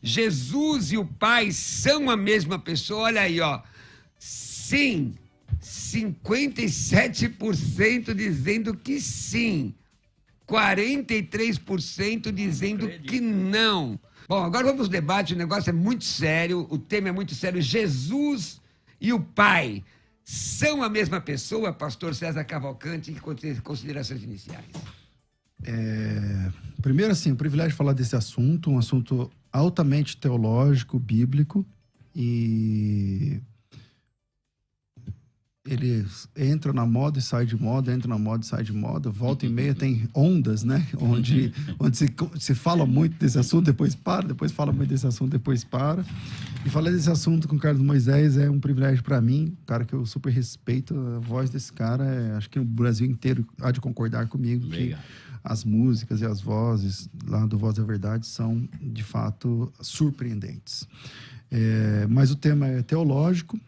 Jesus e o Pai são a mesma pessoa. Olha aí, ó. Sim, 57% dizendo que sim. 43% dizendo que não. Bom, agora vamos ao debate, o negócio é muito sério, o tema é muito sério. Jesus e o Pai são a mesma pessoa? Pastor César Cavalcante, considerações iniciais. Primeiro, assim, o privilégio de falar desse assunto, um assunto altamente teológico, bíblico, e ele entra na moda e sai de moda, entra na moda e sai de moda, volta e meia tem ondas, né? Onde se fala muito desse assunto, depois para, depois fala muito desse assunto, depois para. E falar desse assunto com o Carlos Moisés é um privilégio para mim, cara que eu super respeito, a voz desse cara, acho que o Brasil inteiro há de concordar comigo. Legal. Que as músicas e as vozes lá do Voz da Verdade são, de fato, surpreendentes. Mas o tema é teológico,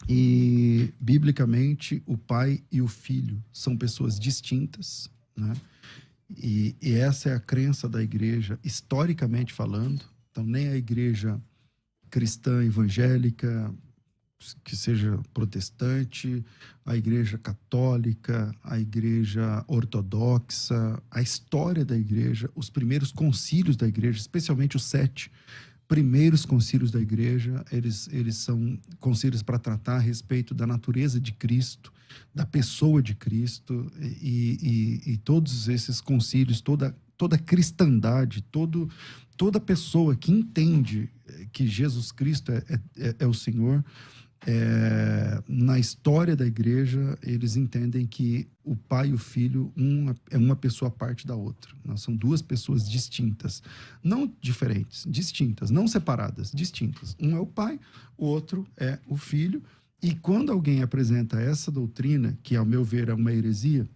e, biblicamente, o pai e o filho são pessoas distintas, né? E essa é a crença da igreja, historicamente falando. Então, nem a igreja cristã evangélica, que seja protestante, a igreja católica, a igreja ortodoxa, a história da igreja, os primeiros concílios da igreja, especialmente os 7 primeiros concílios da igreja, eles são concílios para tratar a respeito da natureza de Cristo, da pessoa de Cristo, e todos esses concílios, toda a cristandade, toda pessoa que entende que Jesus Cristo é o Senhor, na história da igreja, eles entendem que o pai e o filho, é uma pessoa à parte da outra. São duas pessoas distintas. Não diferentes, distintas. Não separadas, distintas. Um é o pai, o outro é o filho. E quando alguém apresenta essa doutrina, que ao meu ver é uma heresia,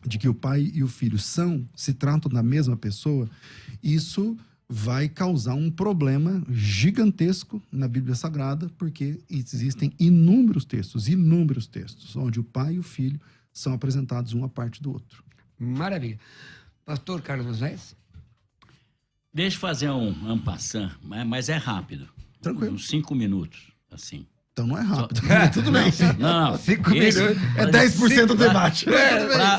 de que o pai e o filho se tratam da mesma pessoa, isso vai causar um problema gigantesco na Bíblia Sagrada, porque existem inúmeros textos, onde o pai e o filho são apresentados um à parte do outro. Maravilha. Pastor Carlos Moisés? Deixa eu fazer um passant, mas é rápido. Tranquilo. Uns 5 minutos, assim. Então não é rápido. Tudo bem. Não. 5 minutos. É 10% do debate.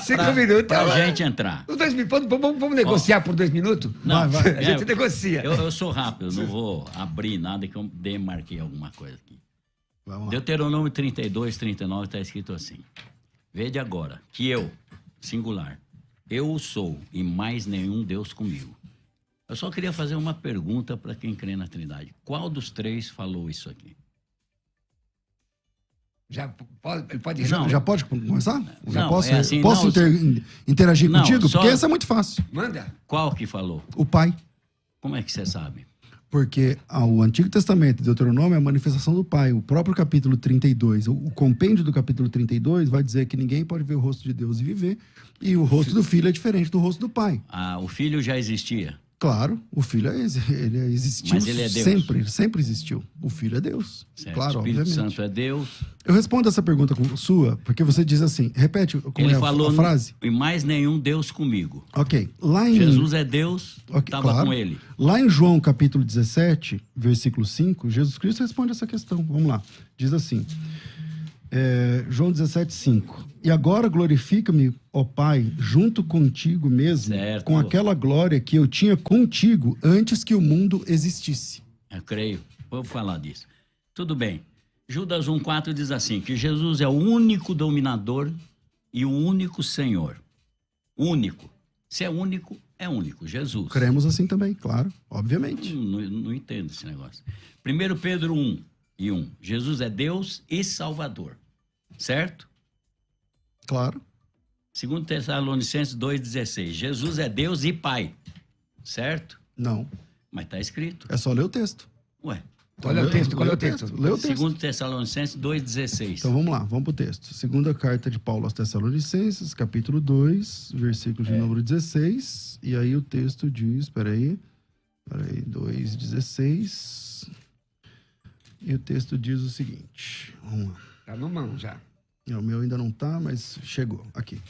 5 minutos. Pra gente entrar. Vamos negociar por 2 minutos? Não, vai. A gente negocia. Eu sou rápido, não vou abrir nada que eu demarquei alguma coisa aqui. Vamos lá. Deuteronômio 32, 39 está escrito assim: Vede agora que eu, singular, eu sou e mais nenhum Deus comigo. Eu só queria fazer uma pergunta para quem crê na Trindade. Qual dos 3 falou isso aqui? Já pode Já pode começar? Assim, posso interagir contigo? Só... Porque essa é muito fácil. Manda. Qual que falou? O pai. Como é que você sabe? Porque o Antigo Testamento, Deuteronômio, é a manifestação do Pai. O próprio capítulo 32, o compêndio do capítulo 32 vai dizer que ninguém pode ver o rosto de Deus e viver, e o rosto do filho é diferente do rosto do pai. O filho já existia? Claro, o filho ele existiu. Mas ele é Deus. Sempre existiu. O filho é Deus. Certo. Claro, o Espírito obviamente. Santo é Deus. Eu respondo essa pergunta sua, porque você diz assim, repete como ele é falou, a frase. E mais nenhum Deus comigo. Ok. Jesus é Deus, estava com ele. Lá em João capítulo 17, versículo 5, Jesus Cristo responde essa questão. Vamos lá. Diz assim, João 17, 5. E agora glorifica-me, ó Pai, junto contigo mesmo, certo. Com aquela glória que eu tinha contigo antes que o mundo existisse. Eu creio. Vou falar disso. Tudo bem. Judas 1,4 diz assim, que Jesus é o único dominador e o único Senhor. Único. Se é único, é único. Jesus. Cremos assim também, claro. Obviamente. Não entendo esse negócio. 1 Pedro 1:1. Jesus é Deus e Salvador. Certo? Claro. 2 Tessalonicenses 2,16. Jesus é Deus e Pai. Certo? Não. Mas está escrito. É só ler o texto. Ué. Qual é o texto? Lê o texto. 2 Tessalonicenses 2,16. Então vamos lá, vamos pro texto. Segunda carta de Paulo aos Tessalonicenses, capítulo 2, versículo de número 16. E aí o texto diz, peraí, 2,16. E o texto diz o seguinte. Vamos lá. Tá na mão já. O meu ainda não tá, mas chegou aqui.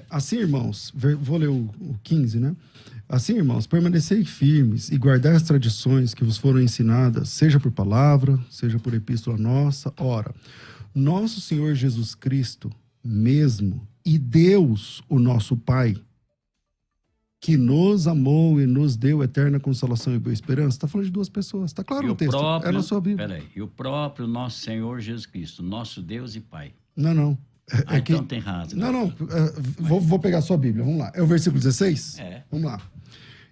Assim, irmãos, vou ler o 15, né? Assim, irmãos, permanecei firmes e guardai as tradições que vos foram ensinadas, seja por palavra, seja por epístola nossa. Ora, nosso Senhor Jesus Cristo mesmo e Deus, o nosso Pai, que nos amou e nos deu eterna consolação e boa esperança. Está falando de duas pessoas. Está claro no texto. É na sua Bíblia. Peraí. E o próprio nosso Senhor Jesus Cristo, nosso Deus e Pai. Não. Então tem razão. Não. Vou pegar a sua Bíblia. Vamos lá. É o versículo 16? É. Vamos lá.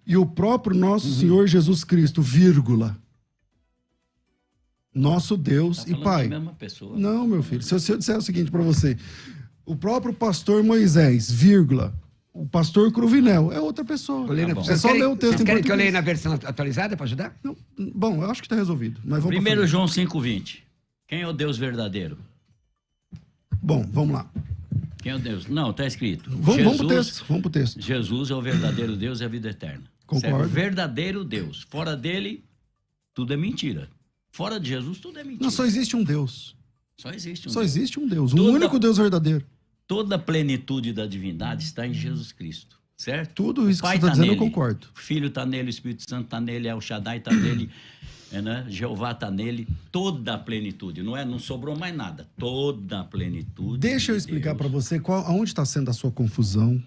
E o próprio nosso Senhor Jesus Cristo, vírgula, nosso Deus Tá e falando Pai. da mesma pessoa. Não, meu filho. Se eu disser o seguinte para você, o próprio pastor Moisés, vírgula, o pastor Cruvinel é outra pessoa. Helena, Você só lê o texto vocês em querem que eu português. leia na versão atualizada para ajudar? Não, bom, eu acho que está resolvido. Mas vamos 1 João 5,20. Quem é o Deus verdadeiro? Bom, vamos lá. Quem é o Deus? Não, está escrito. Vamos pro texto. Jesus é o verdadeiro Deus e a vida eterna. Concordo. Certo? Verdadeiro Deus. Fora dele, tudo é mentira. Fora de Jesus, tudo é mentira. Não, só existe um Deus. Só existe um Só Deus. existe um Deus. O Toda- único Deus verdadeiro. Toda a plenitude da divindade está em Jesus Cristo. Certo? Tudo isso O Pai que você está tá dizendo, eu nele. concordo. O Filho está nele, o Espírito Santo está nele, El Shaddai está nele, né? Jeová está nele. Toda a plenitude. Não sobrou mais nada. Toda a plenitude. Deixa eu de explicar Deus. para você aonde está sendo a sua confusão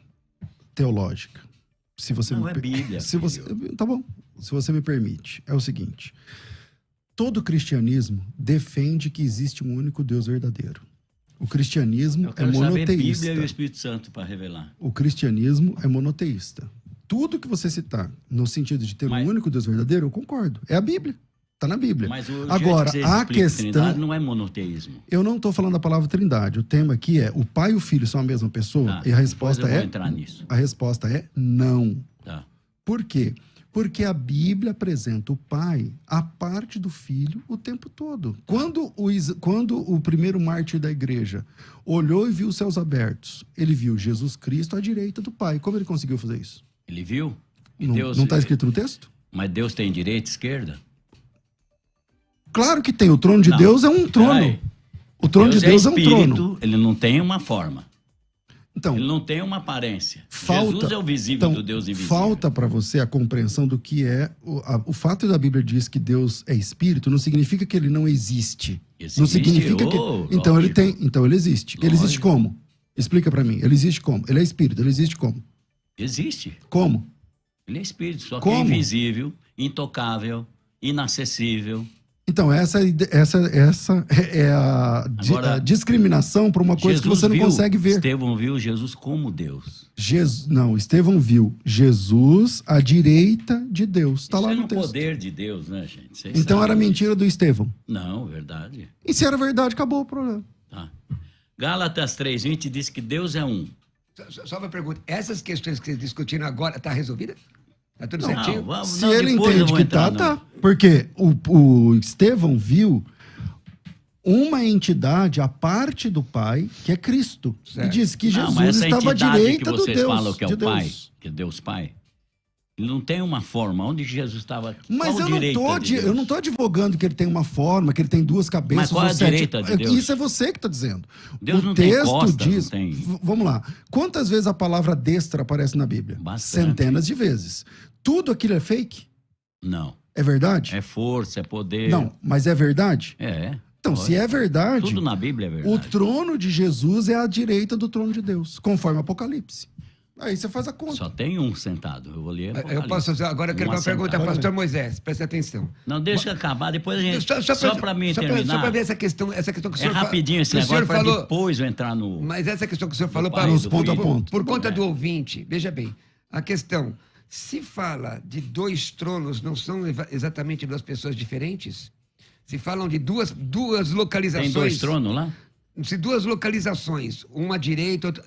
teológica. Se você Não, me é per- Bíblia, Se você, filho. tá bom. Se você me permite, é o seguinte: todo cristianismo defende que existe um único Deus verdadeiro. O cristianismo Eu é quero saber a monoteísta. Bíblia e o Espírito Santo para revelar. O cristianismo é monoteísta. Tudo que você citar no sentido de ter Mas- um único Deus verdadeiro, eu concordo. É a Bíblia. Está na Bíblia. Mas o Agora, jeito que você a explica questão... Trindade não é monoteísmo. Eu não estou falando da palavra trindade. O tema aqui é: o pai e o filho são a mesma pessoa? Tá, E a resposta depois eu vou é... entrar nisso. A resposta é não. Tá. Por quê? Porque a Bíblia apresenta o pai a parte do filho o tempo todo. Quando o primeiro mártir da igreja olhou e viu os céus abertos, ele viu Jesus Cristo à direita do pai. Como ele conseguiu fazer isso? Ele viu? E Não Deus, está escrito no texto? Mas Deus tem direita e esquerda? Claro que tem. O trono de Não. Deus é um trono. Peraí. O trono de Deus é um espírito, trono. ele não tem uma forma. Então, Ele não tem uma aparência. falta, Jesus é o visível então, do Deus invisível. falta para você a compreensão do que é o fato da Bíblia diz que Deus é espírito não significa que ele não existe. Existe, Não significa que então ele lógico. tem, então ele existe. Ele existe Lógico. como? Explica para mim. Ele existe como? Ele é espírito, ele existe como? Existe. Como? Ele é espírito, só que Como? é invisível, intocável, inacessível. Então essa é Agora, a discriminação para uma coisa que você não consegue ver. Estevão viu Jesus como Deus. Estevão viu Jesus à direita de Deus. Está Isso lá é no no texto. poder de Deus, né, gente? Vocês Então era sabem mentira do Estevão. disso. Não, verdade. E se era verdade, acabou o problema. Tá. Gálatas 3:20 diz que Deus é um. Só uma pergunta. Essas questões que vocês discutiram agora, está resolvida? Está tudo Não, certinho? vamos, Se não, ele depois eu entende vou que entrar tá. no- Porque o Estevão viu uma entidade à parte do Pai, que é Cristo. Certo. E diz que Não, mas Jesus essa estava à entidade direita que do vocês Deus. falam que é de o Pai, Deus. que é Deus Pai, ele não tem uma forma. Onde Jesus estava? Mas Qual eu direita de Deus? não tô advogando que ele tem uma forma, que ele tem duas cabeças. Mas qual é ou a sete- direita de Deus? Isso é você que está dizendo. Deus o não tem texto costa, não diz. tem- Vamos lá. Quantas vezes a palavra destra aparece na Bíblia? Bastante. Centenas de vezes. Tudo aquilo é fake? Não. É verdade? É força, é poder. Não, mas é verdade? É. Então, se é verdade, Tudo na Bíblia é o verdade. trono de Jesus é à direita do trono de Deus, conforme Apocalipse. Aí você faz a conta. Só tem um sentado. Eu vou ler. Eu Apocalipse. posso fazer. Agora eu quero Um uma pergunta assentado. ao pastor Moisés. Preste atenção. Não, deixa eu acabar. Depois a gente. Só para mim Só terminar. para ver essa questão que o É senhor rapidinho esse que o senhor negócio para falou. depois eu entrar no. Mas essa questão que o senhor falou pai, para do os ponto a filho. ponto. Por conta É. do ouvinte, veja bem, a questão, se fala de dois tronos, não são exatamente duas pessoas diferentes? Se falam de duas localizações... Tem 2 tronos lá? Se duas localizações, uma à direita, outra,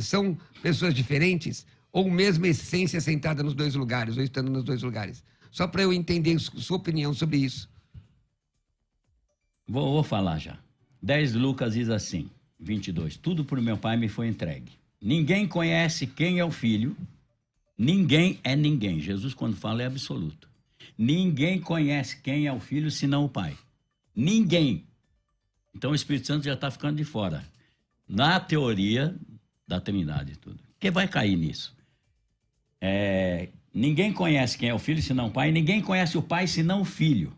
são pessoas diferentes, ou mesma essência sentada nos dois lugares, ou estando nos dois lugares? Só para eu entender sua opinião sobre isso. Vou falar já. 10 Lucas diz assim, 22. Tudo por meu Pai me foi entregue. Ninguém conhece quem é o Filho. Ninguém é ninguém. Jesus, quando fala, é absoluto. Ninguém conhece quem é o Filho, senão o Pai. Ninguém. Então o Espírito Santo já está ficando de fora. Na teoria da Trindade e tudo. Quem vai cair nisso? Ninguém conhece quem é o filho senão o pai, ninguém conhece o pai senão o filho.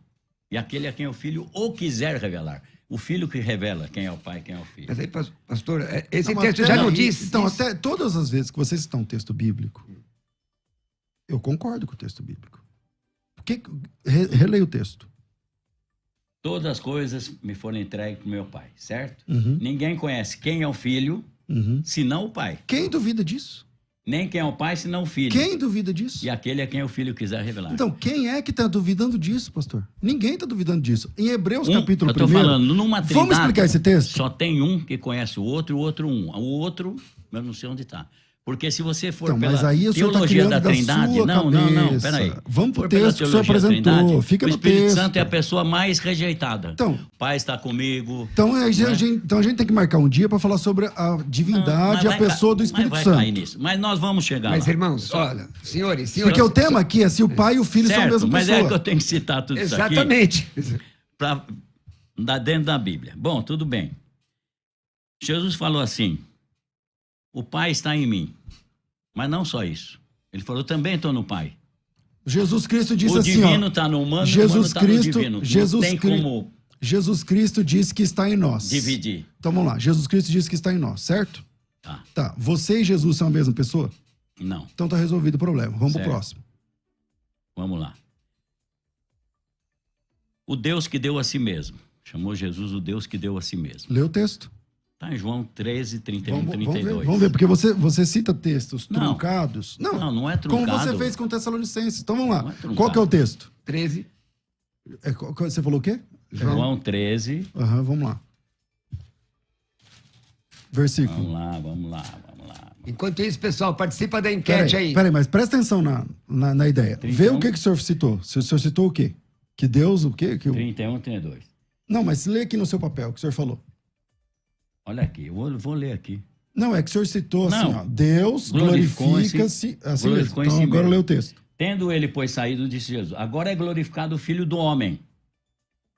E aquele a quem o filho ou quiser revelar. O filho que revela quem é o pai e quem é o filho. Mas aí, pastor, esse Não, texto já não diz. Então, isso. até todas as vezes que vocês citam um texto bíblico, eu concordo com o texto bíblico. Releia o texto. Todas as coisas me foram entregues para o meu pai, certo? Uhum. Ninguém conhece quem é o filho senão o pai. Quem duvida disso? Nem quem é o pai senão o filho. Quem duvida disso? E aquele a quem o filho quiser revelar. Então, quem é que está duvidando disso, pastor? Ninguém está duvidando disso. Em Hebreus, capítulo 1. Eu estou falando, numa trindade, vamos explicar esse texto? Só tem um que conhece o outro e o outro um. O outro, eu não sei onde está. Porque se você for então, pela mas aí o senhor teologia tá da Trindade... sua Não, cabeça. peraí. Vamos pro For pela texto que o senhor teologia da apresentou. Trindade, Fica o no Espírito texto. Santo é a pessoa mais rejeitada. Então, o pai está comigo. Então a gente tem que marcar um dia para falar sobre a divindade e a pessoa do Espírito Santo. Nisso. Mas nós vamos chegar lá. Mas, irmãos, olha, senhores... Porque o tema aqui é se o pai e o filho são a mesma mas pessoa. é que eu tenho que citar tudo Exatamente. isso aqui. Dentro da Bíblia. Bom, tudo bem. Jesus falou assim, o pai está em mim. Mas não só isso. Ele falou, também estou no pai. Jesus Cristo disse assim, o divino está no humano, Jesus o humano está no Cristo, divino. Jesus não tem como Jesus Cristo diz que está em nós. dividir. Então vamos lá. Jesus Cristo diz que está em nós, certo? Tá. Você e Jesus são a mesma pessoa? Não. Então tá resolvido o problema. Vamos pro próximo. Vamos lá. O Deus que deu a si mesmo. Chamou Jesus o Deus que deu a si mesmo. Lê o texto. Está em João 13, 31, 32. Vamos ver, porque você cita textos truncados. Não é truncado. Como você fez com Tessalonicenses. Então vamos lá. Não é Qual que é o texto? 13. Você falou o quê? João 13. Vamos lá. Versículo. Vamos lá. Enquanto isso, pessoal, participa da enquete aí. Peraí, mas presta atenção na ideia. 31. Vê o que o senhor citou. O senhor citou o quê? Que Deus, o quê? 31, 32. Não, mas lê aqui no seu papel o que o senhor falou. Olha aqui, eu vou ler aqui. Não, é que o senhor citou assim, ó, Deus glorifica-se assim mesmo. Então agora lê o texto. Tendo ele, pois, saído, disse Jesus, agora é glorificado o Filho do Homem,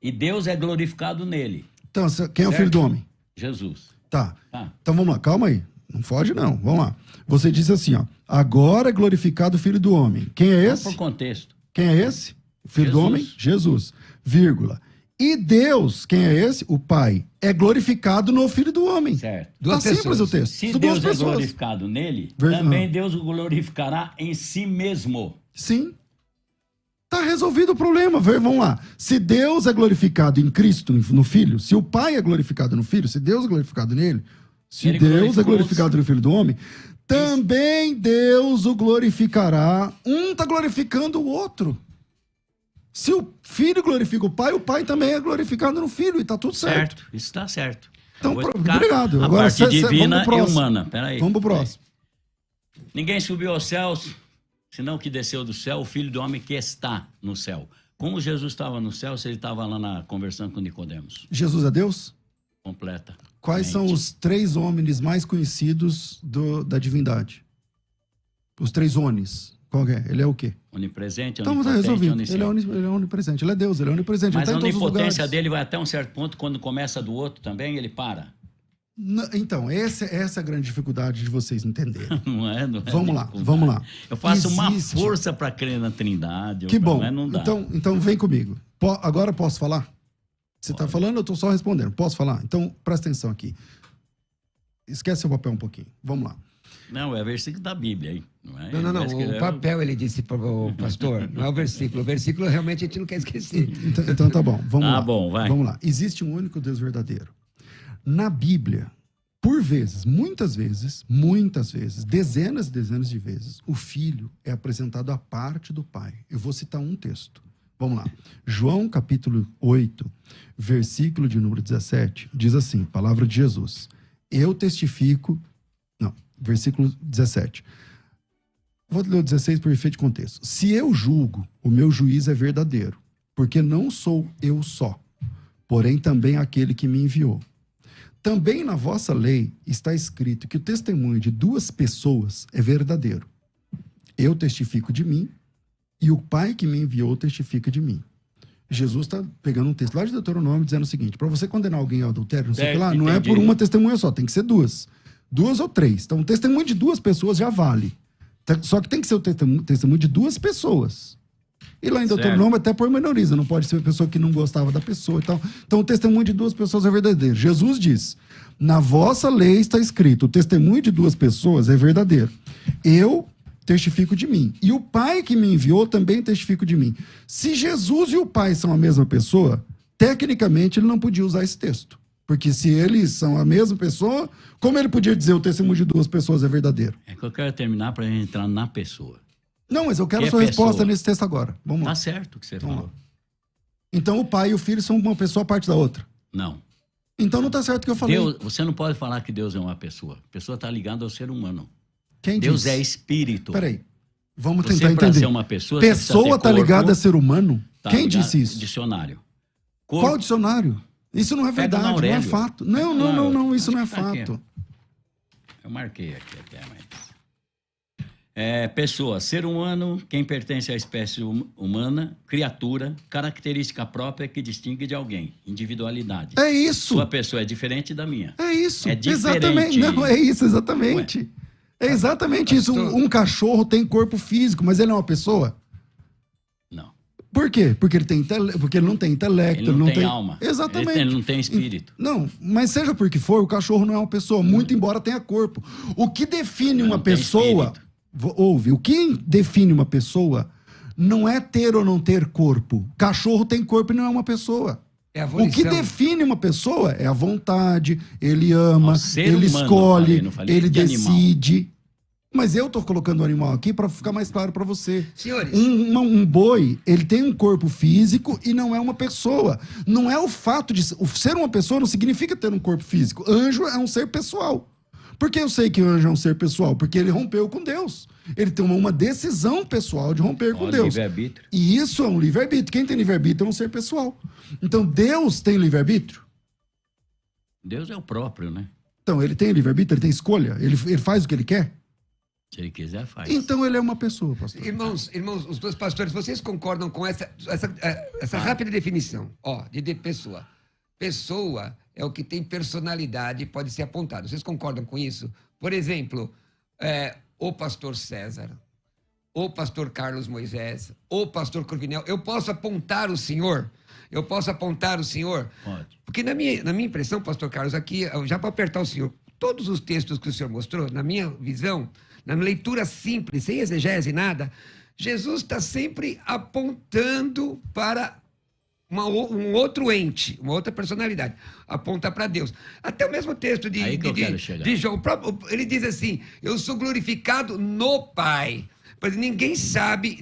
e Deus é glorificado nele. Então, quem é o Filho do Homem? Jesus. Tá. Então vamos lá, calma aí. Não foge não, vamos lá. Você disse assim, ó, agora é glorificado o Filho do Homem. Quem é esse? Por contexto. Quem é esse? O Filho do Homem? Jesus. Vírgula. E Deus, quem é esse? O Pai. É glorificado no Filho do Homem. Certo. Tá simples o texto. Se Deus é glorificado nele, também Deus o glorificará em si mesmo. Sim. Tá resolvido o problema. Vamos lá. Se Deus é glorificado em Cristo, no Filho, se o Pai é glorificado no Filho, se Deus é glorificado nele, se Deus é glorificado no Filho do Homem, também Deus o glorificará. Um tá glorificando o outro. Se o Filho glorifica o Pai também é glorificado no Filho, e tá tudo certo. Certo, isso está certo. Então, obrigado. A Agora, parte divina e humana. Peraí. Vamos pro próximo. Ninguém subiu aos céus, senão que desceu do céu, o Filho do Homem que está no céu. Como Jesus estava no céu, se ele estava lá conversando com Nicodemos? Jesus é Deus? Completa. Quais são os 3 homens mais conhecidos da divindade? Os 3 onis. Qual é? Ele é o quê? Onipresente, então, tá resolvido. Ele é onipresente. Ele é Deus, ele é onipresente. Mas ele a tá em todos os onipotência lugares. dele vai até um certo ponto, quando começa do outro também, ele para. Então, essa é a grande dificuldade de vocês entenderem. Não é? Vamos lá. Eu faço uma força para crer na Trindade. Que bom. Mas não dá. Então vem comigo. Agora posso falar? Você está falando, eu estou só respondendo. Posso falar? Então, presta atenção aqui. Esquece seu papel um pouquinho. Vamos lá. Não, é versículo da Bíblia, hein? Não. O papel, ele disse para o pastor, não é o versículo. O versículo realmente a gente não quer esquecer. Então tá bom. Vamos lá. Bom, vai. Vamos lá. Existe um único Deus verdadeiro. Na Bíblia, por vezes, muitas vezes, dezenas e dezenas de vezes, o Filho é apresentado à parte do Pai. Eu vou citar um texto. Vamos lá. João, capítulo 8, versículo de número 17, diz assim, palavra de Jesus. Eu testifico... Não, versículo 17. Vou ler o 16 por efeito de contexto. Se eu julgo, o meu juízo é verdadeiro, porque não sou eu só, porém também aquele que me enviou. Também na vossa lei está escrito que o testemunho de 2 pessoas é verdadeiro. Eu testifico de mim e o Pai que me enviou testifica de mim. Jesus está pegando um texto lá de Deuteronômio dizendo o seguinte, para você condenar alguém ao adultério, não sei o que lá, não é por uma testemunha só, tem que ser 2. 2 ou 3. Então, um testemunho de 2 pessoas já vale. Só que tem que ser o testemunho de duas pessoas. E lá em Deuteronômio até pormenoriza, não pode ser uma pessoa que não gostava da pessoa e tal. Então o testemunho de duas pessoas é verdadeiro. Jesus diz, na vossa lei está escrito, o testemunho de duas pessoas é verdadeiro. Eu testifico de mim. E o Pai que me enviou também testifica de mim. Se Jesus e o Pai são a mesma pessoa, tecnicamente ele não podia usar esse texto. Porque se eles são a mesma pessoa, como ele podia dizer o testemunho de duas pessoas é verdadeiro? É que eu quero terminar para gente entrar na pessoa. Não, mas eu quero a sua resposta nesse texto agora. Vamos lá. Tá certo o que você falou. Então o pai e o filho são uma pessoa à parte da outra? Não. Então não tá certo o que eu falei. Deus, você não pode falar que Deus é uma pessoa. A pessoa está ligada ao ser humano. Quem Deus diz? é espírito. Peraí, vamos Você, tentar pra entender. ser uma pessoa Pessoa tá ligada a ser humano? Tá Quem ligado? disse isso? Dicionário. Qual dicionário? Isso não é Pega verdade, não é fato. Não, isso não é Acho que tá aqui. fato. Eu marquei aqui até, mas... pessoa, ser humano, quem pertence à espécie humana, criatura, característica própria que distingue de alguém, individualidade. É isso. Sua pessoa é diferente da minha. É isso. É diferente. Exatamente. Não, é isso, exatamente. Ué. É exatamente isso. Um cachorro tem corpo físico, mas ele é uma pessoa? Não. Por quê? Porque porque ele não tem intelecto. Ele não tem alma. Exatamente. Ele não tem espírito. Não, mas seja por que for, o cachorro não é uma pessoa, muito embora tenha corpo. O que define uma pessoa... Ouve, o que define uma pessoa não é ter ou não ter corpo. Cachorro tem corpo e não é uma pessoa. É a O volição. que define uma pessoa é a vontade, ele ama, ele humano, escolhe, não falei ele de decide. Mas eu tô colocando o animal aqui para ficar mais claro para você. Senhores. Um boi, ele tem um corpo físico e não é uma pessoa. Não é o fato de ser uma pessoa não significa ter um corpo físico. Anjo é um ser pessoal. Por que eu sei que o anjo é um ser pessoal? Porque ele rompeu com Deus. Ele tomou uma decisão pessoal de romper com Deus. Livre-arbítrio. E isso é um livre-arbítrio. Quem tem livre-arbítrio é um ser pessoal. Então, Deus tem livre-arbítrio? Deus é o próprio, né? Então, ele tem livre-arbítrio, ele tem escolha, ele faz o que ele quer? Se ele quiser, faz. Então, ele é uma pessoa, pastor. Irmãos, os dois pastores, vocês concordam com essa rápida definição, de pessoa? Pessoa é o que tem personalidade, pode ser apontado. Vocês concordam com isso? Por exemplo, o pastor César, o pastor Carlos Moisés, o pastor Corvinel. Eu posso apontar o senhor? Pode. Porque na minha impressão, pastor Carlos, aqui, já para apertar o senhor, todos os textos que o senhor mostrou, na minha visão, na leitura simples, sem exegese, nada, Jesus está sempre apontando para um outro ente, uma outra personalidade. Aponta para Deus. Até o mesmo texto de João, ele diz assim, eu sou glorificado no Pai. Mas ninguém sabe.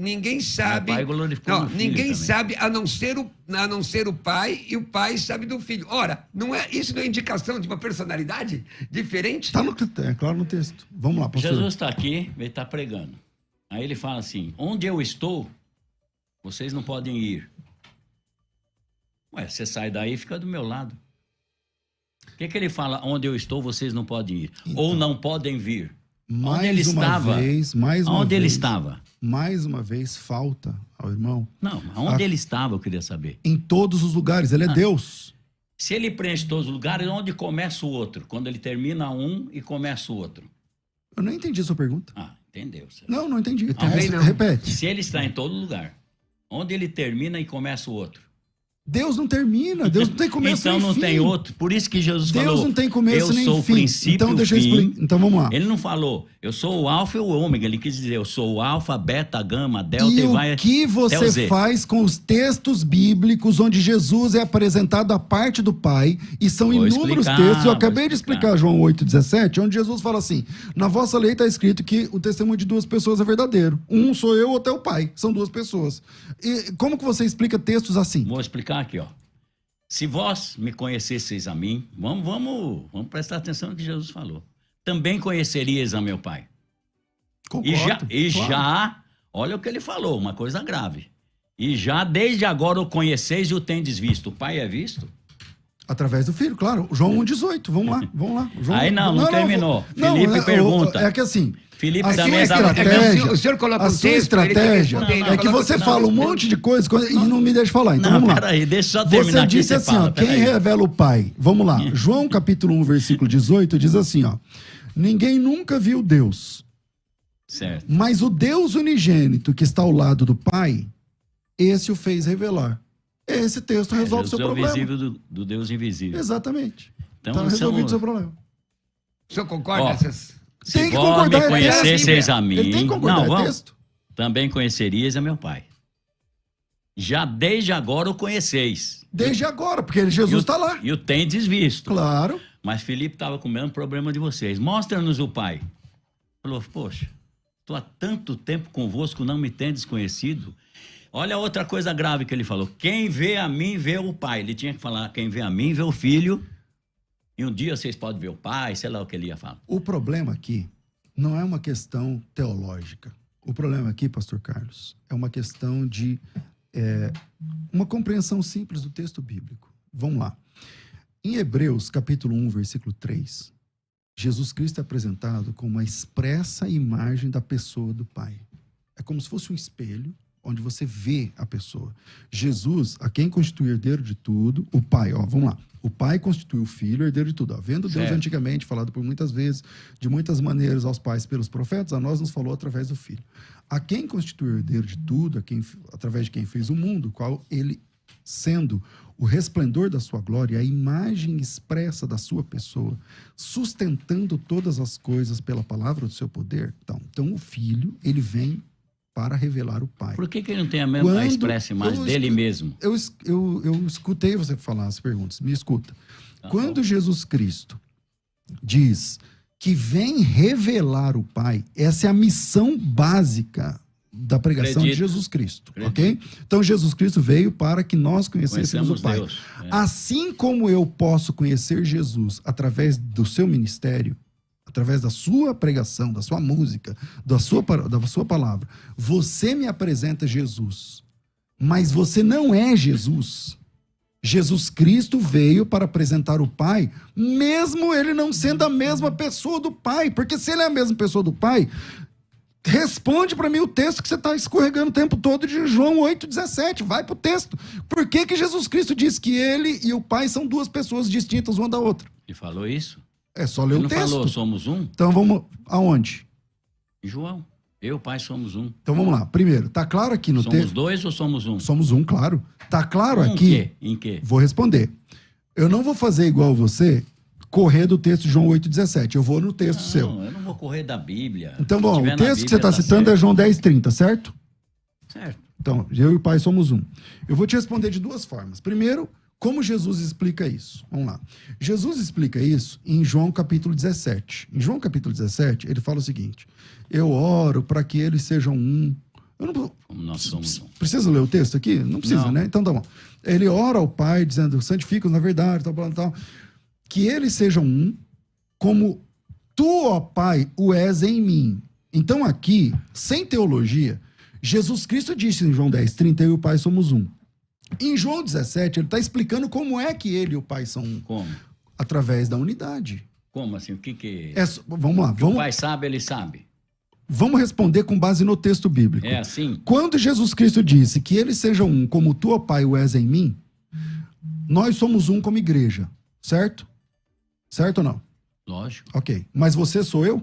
Pai glorificou no Filho ninguém também. sabe a não ser o Pai, e o Pai sabe do Filho. Ora, isso não é indicação de uma personalidade diferente? Está claro no texto. Vamos lá, pastor. Jesus está aqui, ele está pregando. Aí ele fala assim, onde eu estou, vocês não podem ir. Ué, você sai daí e fica do meu lado. O que ele fala? Onde eu estou, vocês não podem ir. Então, ou não podem vir. Mais onde ele uma estava? Vez, mais uma onde vez, ele estava? Mais uma vez, falta ao irmão. Não, onde ele estava, eu queria saber. Em todos os lugares, ele é Deus. Se ele preenche todos os lugares, onde começa o outro? Quando ele termina um e começa o outro. Eu não entendi a sua pergunta. Entendeu. Não entendi. Não. Repete. Se ele está em todo lugar, onde ele termina e começa o outro? Deus não termina, Deus não tem começo então nem não fim. tem outro. Por isso que Jesus Deus falou, não tem começo eu nem sou o fim. princípio Então e o deixa eu fim. explicar. Então vamos lá. Ele não falou, eu sou o alfa e o ômega. Ele quis dizer, eu sou o alfa, beta, gama, delta E vai o que até o você Z. faz com os textos bíblicos onde Jesus é apresentado à parte do Pai, e são Vou inúmeros explicar, textos, eu vou acabei de explicar João 8,17, onde Jesus fala assim, na vossa lei está escrito que o testemunho de duas pessoas é verdadeiro. Um sou eu, outro é o Pai. São duas pessoas. E como que você explica textos assim? Vou explicar aqui, ó. Se vós me conhecesseis a mim, vamos prestar atenção no que Jesus falou. Também conheceríeis a meu Pai. Concordo, Já, olha o que ele falou, uma coisa grave. E já desde agora o conheceis e o tendes visto. O Pai é visto? Através do Filho, claro. João 1,18. Vamos lá. João, Aí não terminou. Não, Felipe pergunta. É que assim... Felipe A também sua estava... estratégia, O senhor coloca a um sua texto, ele tem que estratégia responder, é que você fala um monte de coisa e não me deixa falar. Então Não, vamos lá. peraí, deixa eu só terminar Você aqui, disse você assim, fala, ó, quem peraí. revela o Pai? Vamos lá. João capítulo 1, versículo 18, diz assim, ó. Ninguém nunca viu Deus. Certo. Mas o Deus unigênito que está ao lado do Pai, esse o fez revelar. Esse texto resolve o seu problema. Jesus é o visível do Deus invisível. Exatamente. Então, Está resolvido o seu problema. O senhor concorda? Ó, Essas... Se Tem que vós concordar, me é conhecesseis texto. a mim, Ele tem que concordar, não, é vamos, texto. também conhecerias a meu Pai. Já desde agora o conheceis. Desde agora, porque Jesus está lá. E o tendes visto. Claro. Mas Filipe estava com o mesmo problema de vocês. Mostra-nos o Pai. Falou, poxa, estou há tanto tempo convosco, não me tendes conhecido. Olha outra coisa grave que ele falou. Quem vê a mim, vê o Pai. Ele tinha que falar, quem vê a mim, vê o Filho. E um dia vocês podem ver o Pai, sei lá o que ele ia falar. O problema aqui não é uma questão teológica. O problema aqui, pastor Carlos, é uma questão de uma compreensão simples do texto bíblico. Vamos lá. Em Hebreus, capítulo 1, versículo 3, Jesus Cristo é apresentado como uma expressa imagem da pessoa do Pai. É como se fosse um espelho onde você vê a pessoa. Jesus, a quem constitui herdeiro de tudo, o Pai, ó, vamos lá. O Pai constitui o Filho, herdeiro de tudo. Ó, vendo Deus Certo. antigamente, falado por muitas vezes, de muitas maneiras aos pais pelos profetas, a nós nos falou através do Filho. A quem constitui herdeiro de tudo, através de quem fez o mundo, qual ele, sendo o resplendor da sua glória, a imagem expressa da sua pessoa, sustentando todas as coisas pela palavra do seu poder. Então o Filho, ele vem para revelar o Pai. Por que ele não tem a mesma expressa imagem dele mesmo? Eu escutei você falar as perguntas. Me escuta. Tá Quando bom. Jesus Cristo diz que vem revelar o Pai, essa é a missão básica da pregação Acredito. de Jesus Cristo. Acredito. Ok? Então Jesus Cristo veio para que nós conhecêssemos Conhecemos o Pai. Deus. Assim como eu posso conhecer Jesus através do seu ministério, através da sua pregação, da sua música, da sua palavra, você me apresenta Jesus, mas você não é Jesus. Jesus Cristo veio para apresentar o Pai, mesmo ele não sendo a mesma pessoa do Pai, porque se ele é a mesma pessoa do Pai, responde para mim o texto que você está escorregando o tempo todo de João 8,17. Vai para o texto. Por que Jesus Cristo diz que ele e o Pai são duas pessoas distintas uma da outra? Ele falou isso? É só ler Ele o não texto. falou, somos um? Então vamos aonde? João, eu e o Pai somos um. Então vamos lá. Primeiro, tá claro aqui no Somos texto. dois ou somos um? Somos um, claro. Tá claro Um aqui. Em quê? Vou responder. Eu não vou fazer igual você, correr do texto de João 8,17. Eu vou no texto seu. Não, eu não vou correr da Bíblia. Então, Se bom, tiver o na texto que você Bíblia, está citando é certo. João 10,30, certo? Certo. Então, eu e o Pai somos um. Eu vou te responder de duas formas. Primeiro, como Jesus explica isso? Vamos lá. Jesus explica isso em João capítulo 17. Em João capítulo 17, ele fala o seguinte: eu oro para que eles sejam um. Eu não Como nós somos um. Precisa ler o texto aqui? Não precisa, Não. né? Então tá bom. Ele ora ao Pai, dizendo, santifica-os na verdade, tal. Que eles sejam um, como tu, ó Pai, o és em mim. Então aqui, sem teologia, Jesus Cristo disse em João 10,30, eu e o Pai somos um. Em João 17, ele está explicando como é que ele e o Pai são um. Como? Através da unidade. Como assim? O que Vamos lá, o Pai sabe, ele sabe. vamos responder com base no texto bíblico. É assim? Quando Jesus Cristo disse que eles sejam um, como tu, ó Pai, o és em mim, nós somos um como igreja, certo? Certo ou não? Lógico. Ok. Mas você sou eu?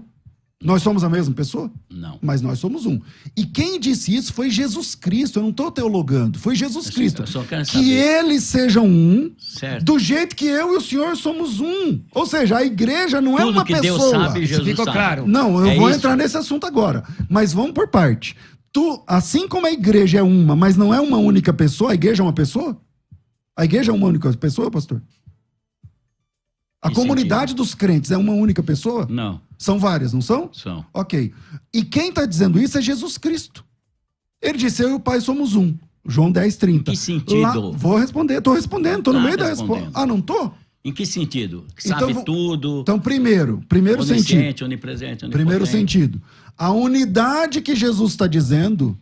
Nós somos a mesma pessoa? Não. Mas nós somos um. E quem disse isso foi Jesus Cristo. Eu não estou teologando. Foi Jesus Cristo. Eu só quero Que saber. eles sejam um, Certo. do jeito que eu e o Senhor somos um. Ou seja, a igreja não é Tudo uma que pessoa. Deus sabe, Isso Jesus ficou sabe. claro. Não, eu É vou isso. entrar nesse assunto agora. Mas vamos por parte. Assim como a igreja é uma, mas não é uma única pessoa, a igreja é uma pessoa? A igreja é uma única pessoa, pastor? A Que comunidade dos crentes é uma única pessoa? Não, São várias, não são? são. Ok. E quem está dizendo isso é Jesus Cristo. Ele disse, eu e o Pai somos um. João 10,30. Que sentido? Vou responder, estou respondendo, estou no Tá meio da resposta. respondendo. Ah, não estou? Em que sentido? Então, Sabe tudo, Então, primeiro sentido. onisciente, onipresente, Primeiro onipotente. sentido. A unidade que Jesus está dizendo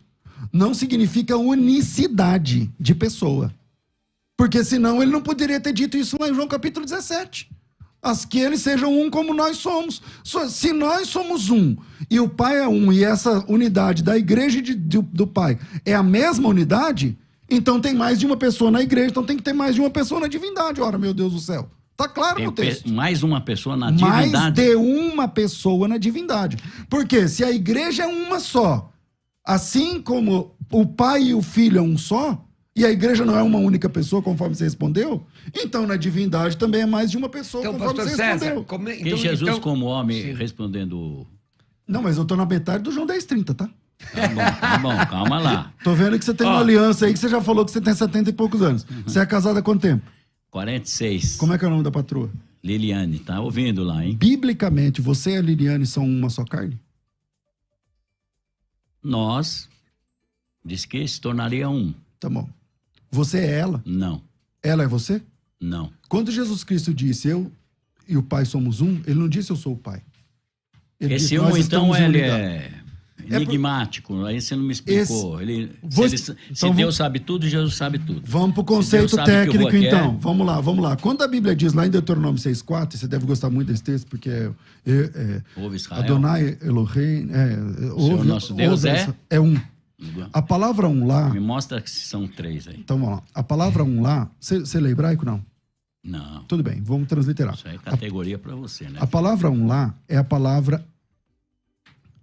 não significa unicidade de pessoa. Porque senão ele não poderia ter dito isso lá em João capítulo 17. Que eles sejam um como nós somos. Se nós somos um e o Pai é um, e essa unidade da igreja do Pai é a mesma unidade, então tem mais de uma pessoa na igreja, então tem que ter mais de uma pessoa na divindade. Ora, meu Deus do céu. Tá claro Tem no texto. mais uma pessoa na Mais divindade. de uma pessoa na divindade. Porque se a igreja é uma só, assim como o pai e o filho é um só, e a igreja não é uma única pessoa, conforme você respondeu, então na divindade também é mais de uma pessoa, Então, conforme pastor você César, respondeu. Tem Jesus então, como homem sim. respondendo... Não, mas eu tô na metade do João 10:30, tá? Tá bom, calma lá. Tô vendo que você tem uma aliança aí, que você já falou que você tem 70 e poucos anos. Você é casada há quanto tempo? 46. Como é que é o nome da patroa? Liliane, tá ouvindo lá, hein? Biblicamente, você e a Liliane são uma só carne? Nós, diz que se tornaria um. Tá bom. Você é ela? Não, Ela é você? não. Quando Jesus Cristo disse eu e o Pai somos um, ele não disse eu sou o Pai. Ele Esse disse, um, nós então, estamos em ele unidade. é enigmático. Aí você não me explicou. Se Então, Deus sabe tudo, Jesus sabe tudo. Vamos pro Se Deus conceito sabe que eu técnico, vou então. aqui, Vamos lá. Quando a Bíblia diz lá em Deuteronômio 6:4, você deve gostar muito desse texto, porque Ouve Israel. Adonai Elohim, Senhor nosso Deus é um. A palavra um lá, Me mostra que são 3 aí. então vamos lá. A palavra um lá, você lê hebraico, não? Não, Tudo bem, vamos transliterar. isso aí é categoria para você, né? A palavra um lá é a palavra...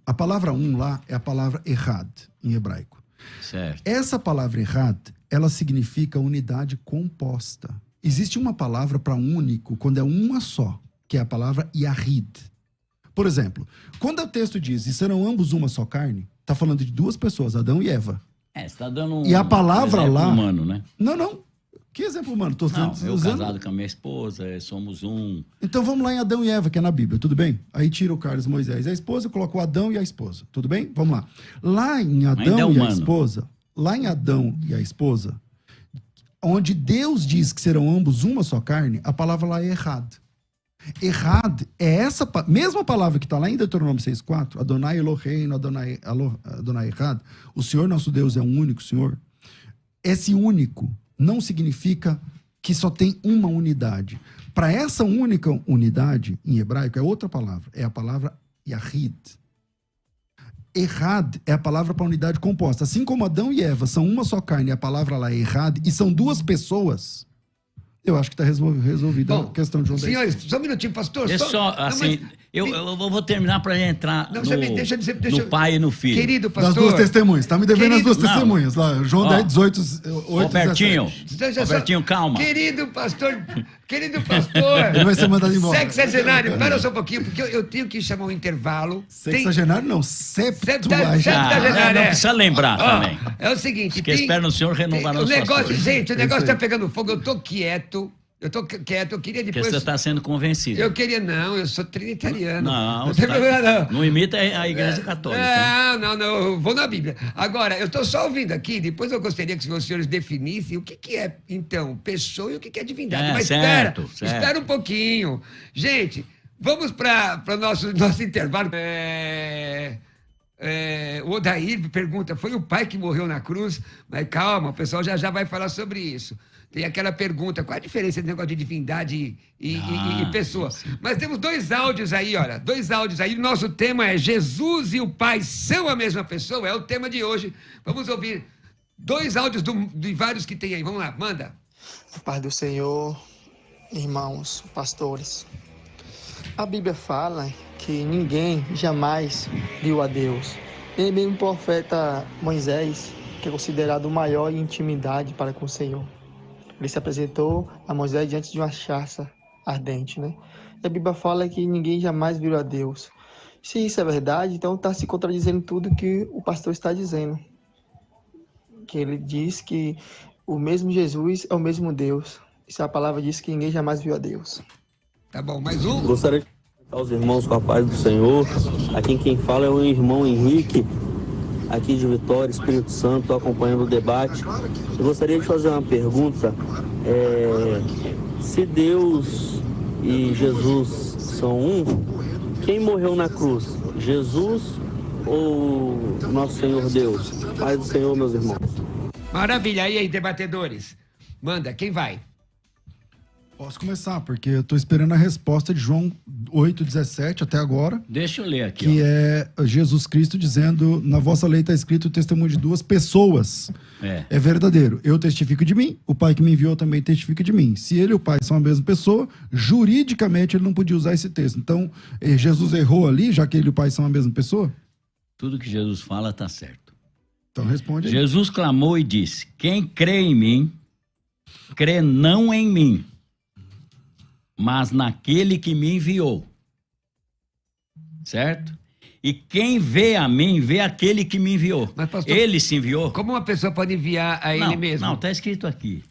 A palavra um lá é a palavra errad, em hebraico. Certo. Essa palavra errad, ela significa unidade composta. Existe uma palavra para único quando é uma só, que é a palavra yahid. Por exemplo, quando o texto diz, e serão ambos uma só carne, está falando de duas pessoas, Adão e Eva. Você está dando E a palavra exemplo lá... humano, né? Não. Que exemplo humano? Tô Não, eu usando... casado com a minha esposa, somos um. Então vamos lá em Adão e Eva, que é na Bíblia, tudo bem? Aí tira o Carlos Moisés e a esposa, coloca o Adão e a esposa, tudo bem? Vamos lá. Lá em Ainda é Adão e a humano. esposa, onde Deus diz que serão ambos uma só carne, a palavra lá é errado. Errad é essa mesma palavra que está lá em Deuteronômio 6:4, Adonai Elohim, Adonai Errad, o Senhor nosso Deus é um único Senhor. Esse único não significa que só tem uma unidade. Para essa única unidade, em hebraico, é outra palavra, é a palavra Yahid. Errad é a palavra para unidade composta. Assim como Adão e Eva são uma só carne, a palavra lá é Errad, e são duas pessoas... Eu acho que está resolvida a questão de João 10. Senhores, só um minutinho, pastor. Eu vou terminar para entrar no pai e no filho. Querido pastor. Das duas testemunhas. Está me devendo as duas Não. testemunhas. Lá, João 10, 18, 8, Robertinho, 17. Robertinho, calma. Querido pastor. Ele vai ser mandado embora. Sexagenário, pera só um pouquinho, porque eu tenho que chamar um intervalo. Sexagenário não, septuagenário. Septuagenário, Não precisa lembrar também. É o seguinte... Porque espera no Senhor renovar o as suas negócio, forças. gente, o negócio está pegando fogo, eu tô quieto, eu queria Porque depois... você está sendo convencido. Eu sou trinitariano. Não, tem problema, não. Não imita a igreja católica. hein? Não, eu vou na Bíblia. Agora, eu estou só ouvindo aqui, depois eu gostaria que os senhores definissem o que é, então, pessoa e o que é divindade. Mas certo. espera um pouquinho. Gente, vamos para o nosso intervalo. O Odair pergunta, foi o pai que morreu na cruz? Mas calma, o pessoal já vai falar sobre isso. Tem aquela pergunta, qual a diferença entre negócio de divindade e pessoa? Sim. Mas temos 2 áudios aí, olha, 2 áudios aí. Nosso tema é Jesus e o Pai são a mesma pessoa, é o tema de hoje. Vamos ouvir 2 áudios de vários que tem aí. Vamos lá, manda. A paz do Senhor, irmãos, pastores. A Bíblia fala que ninguém jamais viu a Deus. Nem mesmo o profeta Moisés, que é considerado o maior em intimidade para com o Senhor. Ele se apresentou a Moisés diante de uma sarça ardente, né? E a Bíblia fala que ninguém jamais viu a Deus. Se isso é verdade, então está se contradizendo tudo que o pastor está dizendo. Que ele diz que o mesmo Jesus é o mesmo Deus. Isso a palavra diz que ninguém jamais viu a Deus. Tá bom, mais um. Gostaria de cumprimentar os irmãos com a paz do Senhor. Aqui quem fala é o irmão Henrique, aqui de Vitória, Espírito Santo, acompanhando o debate. Eu gostaria de fazer uma pergunta. Se Deus e Jesus são um, quem morreu na cruz? Jesus ou nosso Senhor Deus? Paz do Senhor, meus irmãos. Maravilha, e aí, debatedores? Manda, quem vai? Posso começar, porque eu estou esperando a resposta de João 8,17 até agora, Deixa eu ler aqui. que ó. é Jesus Cristo dizendo, na vossa lei está escrito o testemunho de 2 pessoas. É verdadeiro. Eu testifico de mim, o Pai que me enviou também testifica de mim. Se ele e o Pai são a mesma pessoa, juridicamente ele não podia usar esse texto. Então, Jesus errou ali, já que ele e o Pai são a mesma pessoa? Tudo que Jesus fala está certo. Então responde aí. Jesus clamou e disse: quem crê em mim, crê não em mim, mas naquele que me enviou. Certo? E quem vê a mim, vê aquele que me enviou. Mas, pastor, ele se enviou? Como uma pessoa pode enviar a ele mesmo? Não, está escrito aqui.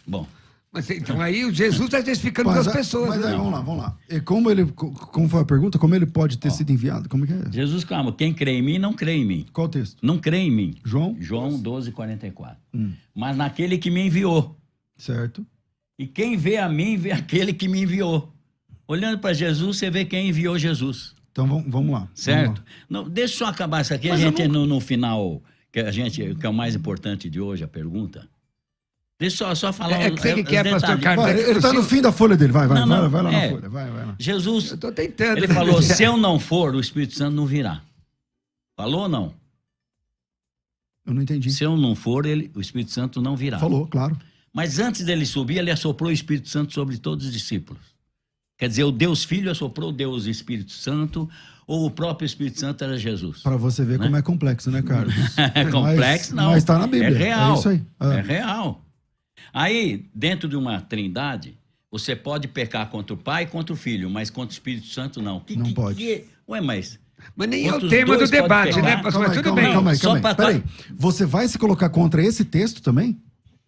Bom. Mas, então aí o Jesus está testificando com as pessoas. Mas né? aí, vamos lá. E como foi a pergunta? Como ele pode ter sido enviado? Como que é? Jesus clama: quem crê em mim, não crê em mim. Qual o texto? Não crê em mim. João? João 12:44. Mas naquele que me enviou. Certo. E quem vê a mim, vê aquele que me enviou. Olhando para Jesus, você vê quem enviou Jesus. Então vamos lá. Certo? Vamos lá. Não, deixa eu só acabar isso aqui. Mas a gente, eu no final, que é o mais importante de hoje, a pergunta. Deixa eu só falar que você que quer, os pastor detalhes. Carlos? Vai, ele está no fim da folha dele. Vai lá Não, na é. folha. Vai lá. Jesus, Eu estou tentando. ele falou: se eu não for, o Espírito Santo não virá. Falou ou não? Eu não entendi. Se eu não for, o Espírito Santo não virá. Falou, claro. Mas antes dele subir, ele assoprou o Espírito Santo sobre todos os discípulos. Quer dizer, o Deus Filho assoprou o Deus Espírito Santo, ou o próprio Espírito Santo era Jesus? Para você ver como é complexo, né, Carlos? É complexo, não. Mas está na Bíblia. É real. É isso aí. É real. Aí, dentro de uma trindade, você pode pecar contra o Pai e contra o Filho, mas contra o Espírito Santo não. Não pode. Ué, mas nem é contra o os tema do dois pode debate, pecar. né, pastor? Mas tudo bem. Calma aí. Só pra- Peraí. Você vai se colocar contra esse texto também?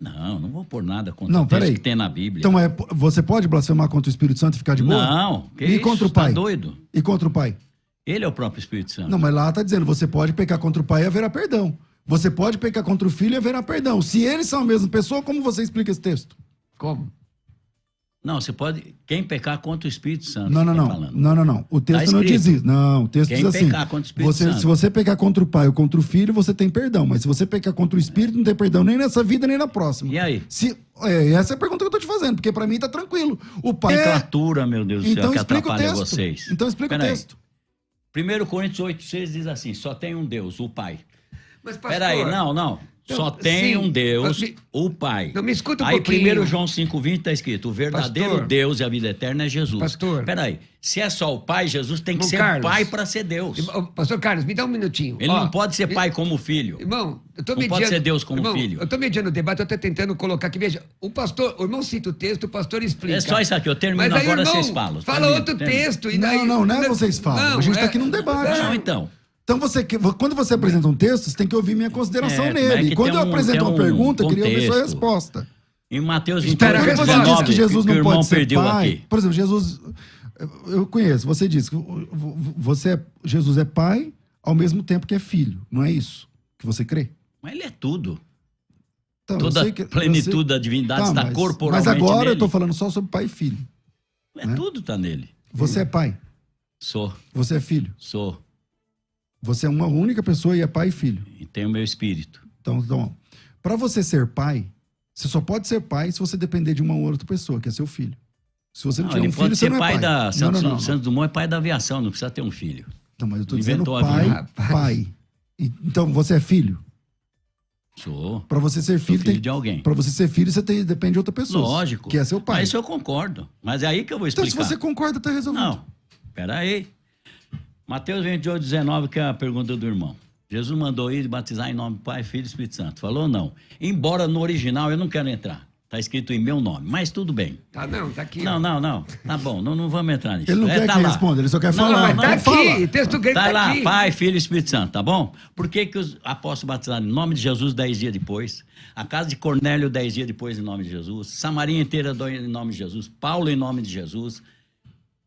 não vou pôr nada contra Não, o texto peraí. que tem na Bíblia. Então, você pode blasfemar contra o Espírito Santo e ficar de boa? Não, que E isso? contra o Pai? Tá doido? E contra o Pai? Ele é o próprio Espírito Santo. Não, mas lá está dizendo, você pode pecar contra o Pai e haverá perdão. Você pode pecar contra o Filho e haverá perdão. Se eles são a mesma pessoa, como você explica esse texto? Como? Não, você pode... Quem pecar contra o Espírito Santo. Não. tá falando. Não. O texto Tá não escrito. diz isso. Não, o texto Quem diz assim. pecar contra o Espírito Santo. Se você pecar contra o Pai ou contra o Filho, você tem perdão. Mas se você pecar contra o Espírito, não tem perdão nem nessa vida, nem na próxima. E aí? Essa é a pergunta que eu tô te fazendo, porque para mim tá tranquilo. O Pai Nomenclatura, meu Deus do céu, Então que explica o atrapalha texto. vocês. Então explica o Peraí. texto. 1 Coríntios 8,6 diz assim: só tem um Deus, o Pai. Mas, pastor, Peraí, não. Só tem sim, um Deus, mas o Pai. Não, me escuta um Aí, pouquinho. 1 João 5,20 está escrito: o verdadeiro Pastor. Deus e a vida eterna é Jesus. Pastor. Peraí, se é só o Pai, Jesus tem que Irmão ser Carlos. Pai para ser Deus. Pastor Carlos, me dá um minutinho. Ele não pode ser pai como filho. Irmão, eu tô Não mediando... pode ser Deus como irmão, filho. Eu tô mediando o debate, eu tô tentando colocar aqui. Veja, o irmão cita o texto, o pastor explica. É só isso aqui, eu termino Mas aí, agora, irmão, vocês falam. Fala outro Termino. texto. E daí, Não é vocês falam. A gente tá aqui num debate. Não, então. Então, quando você apresenta um texto, você tem que ouvir minha consideração É, mas é nele. que E quando tem eu apresento tem uma pergunta, eu queria ouvir sua contexto. resposta. Em Mateus Espera a 28, Quando você resposta. diz que Jesus que o não irmão pode ser perdeu pai... aqui. Por exemplo, Jesus... Eu conheço, você diz que Jesus é pai ao mesmo tempo que é filho. Não é isso que você crê? Mas ele é tudo. Então, eu Toda sei a plenitude da divindade está mas corporalmente agora nele. eu estou falando só sobre pai e filho. Tudo está nele. Você é pai, Sou. você é filho. Você é uma única pessoa e é pai e filho. E tenho o meu espírito. Então para você ser pai, você só pode ser pai se você depender de uma outra pessoa, que é seu filho. Se você não tiver ele um pode filho, ser você não é pai. da... Não. Santos Dumont é pai da aviação, não precisa ter um filho. Não, mas eu estou dizendo Inventou a vida. pai. Então você é filho? Sou. Para você ser Sou filho, filho de alguém. Para você ser filho, você depende de outra pessoa. Lógico. Que é seu pai. Mas isso eu concordo. Mas é aí que eu vou Então, explicar. se você concorda, tá resolvido. Não, peraí. Mateus 28, 19, que é a pergunta do irmão. Jesus mandou ir batizar em nome do Pai, Filho e Espírito Santo. Falou não. Embora no original eu não quero entrar. Está escrito em meu nome, mas tudo bem. Tá aqui. Não. Tá bom, não vamos entrar nisso. Ele não quer tá que lá. responda, ele só quer Não, falar. não, Tá Então aqui, fala. texto grego Tá tá lá, aqui. Pai, Filho e Espírito Santo, tá bom? Por que os apóstolos batizaram em nome de Jesus 10 dias depois? A casa de Cornélio 10 dias depois em nome de Jesus? Samaria inteira em nome de Jesus? Paulo em nome de Jesus?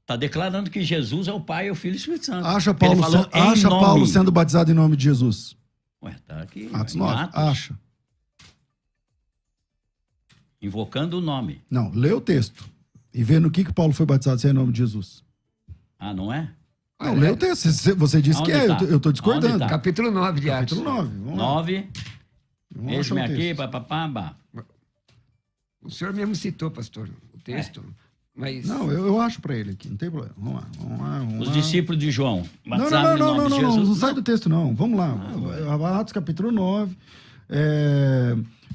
Está declarando que Jesus é o Pai, o Filho e o Espírito Santo. Acha Ele falou em nome. Paulo sendo batizado em nome de Jesus? Ué, tá aqui. Atos em 9. Atos, Acha. invocando o nome. Não, lê o texto. E vê no que Paulo foi batizado se é em nome de Jesus. Ah, não é? Não, lê o texto. Você disse Aonde que é, tá? eu estou discordando. Aonde tá? Capítulo 9 de Atos. Capítulo 9. Vamos lá. 9. Vamos lá achar Eis-me o aqui, texto. papapá. O senhor mesmo citou, pastor. texto. Mas... Não, eu acho para ele aqui, não tem problema. Vamos lá. Os discípulos de João Não, batizaram no nome de Jesus. não sai do texto, não. Vamos lá. Atos capítulo 9,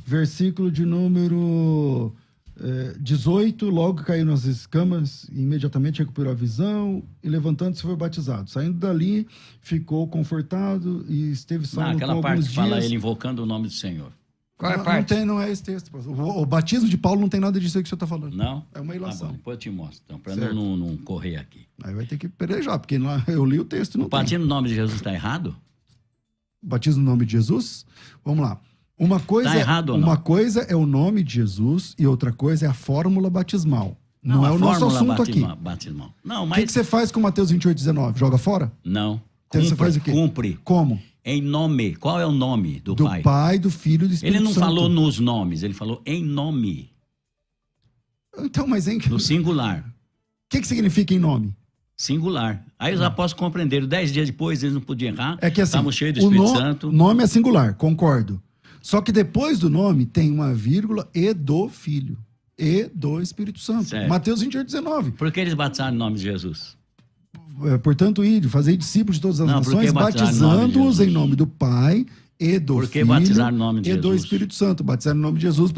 versículo de número 18. Logo caiu nas escamas, imediatamente recuperou a visão e levantando-se foi batizado. Saindo dali, ficou confortado e esteve salvo Aquela com parte alguns que fala dias. ele invocando o nome do Senhor. Qual é a parte? Não é esse texto. O batismo de Paulo não tem nada disso aí que você está falando. Não? É uma ilação. Tá bom, depois eu te mostro, então, para Certo. não correr aqui. Aí vai ter que pelejar, porque lá eu li o texto e não O tem. batismo no nome de Jesus está errado? Batismo no nome de Jesus? Vamos lá. Uma coisa, Tá errado ou não? uma coisa é o nome de Jesus e outra coisa é a fórmula batismal. Não é a o nosso fórmula assunto aqui. batismal. Não, O mas... que você faz com Mateus 28,19? Joga fora? Não. Então você faz o quê? Cumpre. Como? Em nome. Qual é o nome do Do Pai? Pai, do Filho e do Espírito Ele não Santo. falou nos nomes, ele falou em nome, Então, mas em no singular. O que significa em nome? Singular. Aí os apóstolos compreenderam. 10 dias depois eles não podiam errar. É que assim, Estavam cheios do o Espírito Santo. nome é singular, concordo. Só que depois do nome tem uma vírgula e do Filho. E do Espírito Santo. Certo. Mateus 28,19. Por que eles batizaram em nome de Jesus? Portanto, ir, fazer discípulos de todas as Não, por que nações, batizar em nome de batizando-os Jesus? em nome do Pai e do Por que Filho batizar em nome de e do Jesus? Espírito Santo. Batizar em nome de Jesus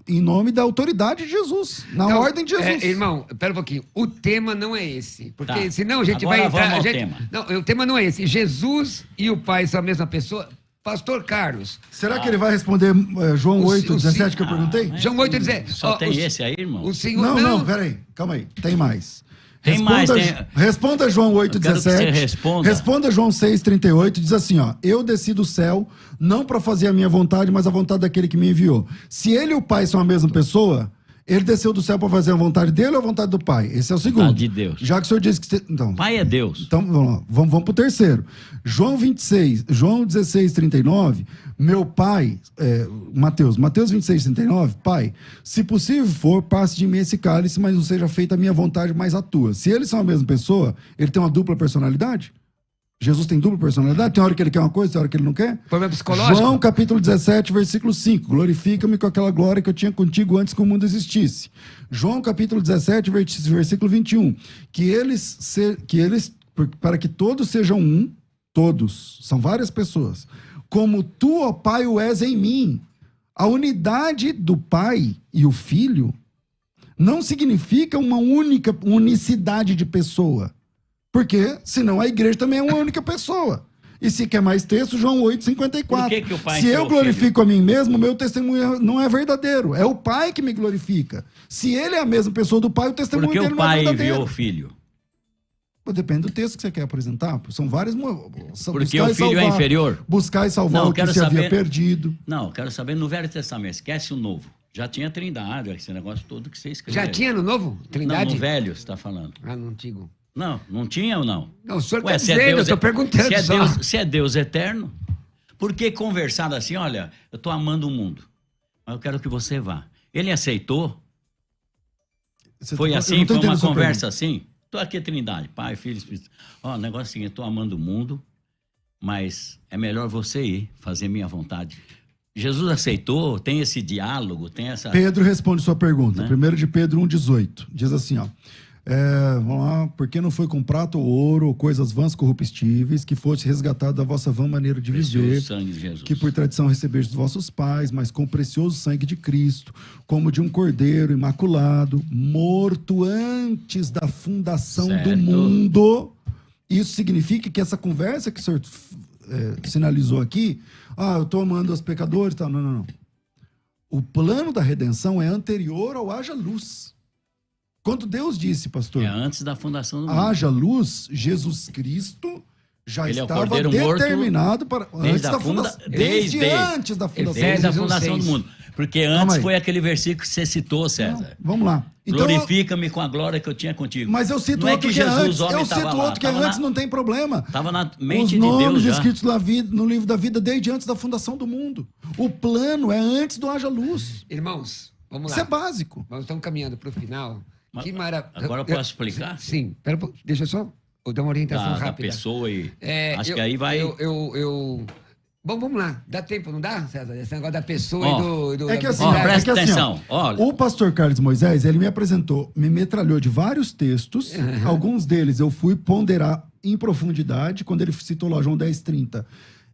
em nome da autoridade de Jesus, na Não, ordem de Jesus. Irmão, pera um pouquinho. O tema não é esse. Porque Tá. senão a gente Agora vai entrar... vamos ao a gente... tema. Não, o tema não é esse. Jesus e o Pai são a mesma pessoa. Pastor Carlos, Será que ele vai responder João O 8, o 17 que eu Ah, perguntei? mas- João 8 dizer... Só tem esse aí, irmão? O Senhor... Não, peraí, calma aí, tem mais. Tem mais, Responda João 8, Eu quero que 17. você responda. Responda João 6, 38. Diz assim, ó. Eu desci do céu, não para fazer a minha vontade, mas a vontade daquele que me enviou. Se ele e o Pai são a mesma pessoa, ele desceu do céu para fazer a vontade dele ou a vontade do Pai? Esse é o segundo. Vontade de Deus. Já que o senhor disse que... Então, Pai é Deus. então vamos lá, vamos pro terceiro. João 16, 39, meu pai, Mateus 26, 39, pai, se possível for, passe de mim esse cálice, mas não seja feita a minha vontade, mas a tua. Se eles são a mesma pessoa, ele tem uma dupla personalidade? Jesus tem dupla personalidade? Tem hora que ele quer uma coisa, tem hora que ele não quer? Problema psicológico? João capítulo 17, versículo 5. Glorifica-me com aquela glória que eu tinha contigo antes que o mundo existisse. João capítulo 17, versículo 21. Para que todos sejam um, todos, são várias pessoas, como tu, ó Pai, o és em mim. A unidade do Pai e o Filho não significa uma única unicidade de pessoa. Porque, senão, a igreja também é uma única pessoa. E se quer mais texto, João 8, 54. Por que o Pai se enviou eu o glorifico a mim mesmo, meu testemunho não é verdadeiro. É o Pai que me glorifica. Se ele é a mesma pessoa do Pai, o testemunho Porque dele o não é Pai verdadeiro. enviou o Filho. Pô, depende do texto que você quer apresentar. São várias... Porque o Filho é inferior. Buscar e salvar Não, o que quero se havia saber- perdido. Não, eu quero saber no Velho Testamento. Esquece o Novo. Já tinha Trindade, esse negócio todo que você escreveu. Já tinha no Novo? Não, Trindade? no Velho você está falando. Ah, no Antigo. Não tinha ou não? Não, o senhor Ué, está dizendo, eu estou perguntando só. Se é Deus eterno, por que conversar assim, olha, eu estou amando o mundo, mas eu quero que você vá. Ele aceitou? Foi Eu assim? não tô Foi uma entendendo a sua conversa pergunta. assim? Estou aqui, Trindade, Pai, Filho e Espírito. Ó, o negócio é o seguinte, estou amando o mundo, mas é melhor você ir fazer minha vontade. Jesus aceitou, tem esse diálogo, tem essa... Pedro responde sua pergunta. Né? 1 de Pedro 1,18. Diz assim, ó. Vamos lá. Porque não foi com prata ou ouro ou coisas vãs corruptíveis que fosse resgatado da vossa vã maneira de Precioso viver, sangue de Jesus. que por tradição recebeste dos vossos pais, mas com o precioso sangue de Cristo, como de um cordeiro imaculado, morto antes da fundação Certo. do mundo. Isso significa que essa conversa que o senhor sinalizou aqui, eu estou amando os pecadores, tá? Não. O plano da redenção é anterior ao haja luz. Quando Deus disse, pastor, É antes da fundação do mundo. haja luz, Jesus Cristo já Ele é o estava Cordeiro morto determinado para antes a da funda- fundação, desde antes da fundação. Desde a Efésios fundação 1:6. do mundo. Porque Calma antes aí. foi aquele versículo que você citou, César. Vamos lá. Então, Glorifica-me com a glória que eu tinha contigo. mas eu cito não é outro que que é Jesus, antes. homem, Eu estava cito lá. outro que é Tava antes, não tem problema. Estava na Os mente de nomes Deus já. escritos no livro da vida desde antes da fundação do mundo. O plano é antes do haja luz. Irmãos, vamos lá. Isso é básico. Nós estamos caminhando para o final. Mas Que maravilha. agora eu posso explicar? Sim. Deixa eu só dar uma orientação Da rápida. pessoa e... Acho eu- que aí vai... Bom, vamos lá. Dá tempo, não dá, César? Esse negócio da pessoa Ó, e do... É que da assim, publicidade. presta é que assim, atenção, olha. o pastor Carlos Moisés, ele me apresentou, me metralhou de vários textos, alguns deles eu fui ponderar em profundidade, quando ele citou lá João 10:30.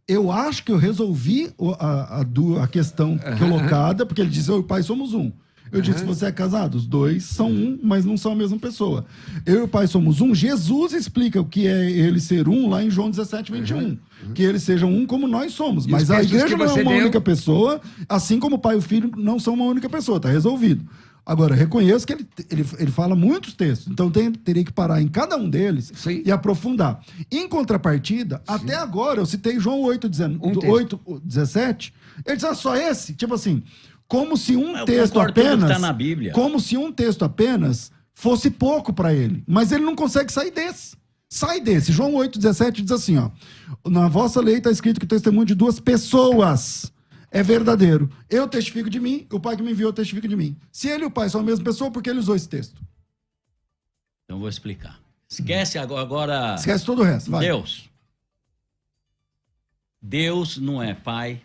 Eu acho que eu resolvi a questão colocada, porque ele diz, eu e o pai somos um. Eu disse, você é casado? Os dois são um, mas não são a mesma pessoa. Eu e o pai somos um. Jesus explica o que é ele ser um lá em João 17:21. Que eles sejam um como nós somos. E Mas os a textos igreja que não é você uma deu? única pessoa, assim como o pai e o filho não são uma única pessoa. Tá resolvido. Agora, reconheço que ele fala muitos textos. Então, teria que parar em cada um deles Sim. e aprofundar. Em contrapartida, até agora, eu citei João 8:17. Ele diz, só esse? Tipo assim... Como se um texto concordo com tudo que apenas, tá na Bíblia. como se um texto apenas fosse pouco para ele, mas ele não consegue sair desse. Sai desse. João 8:17 diz assim, ó: na vossa lei está escrito que o testemunho de duas pessoas é verdadeiro. Eu testifico de mim, o Pai que me enviou testifica de mim. Se ele e o Pai são a mesma pessoa, por que ele usou esse texto? Então, vou explicar. Esquece agora... Esquece todo o resto, vai. Deus não é pai.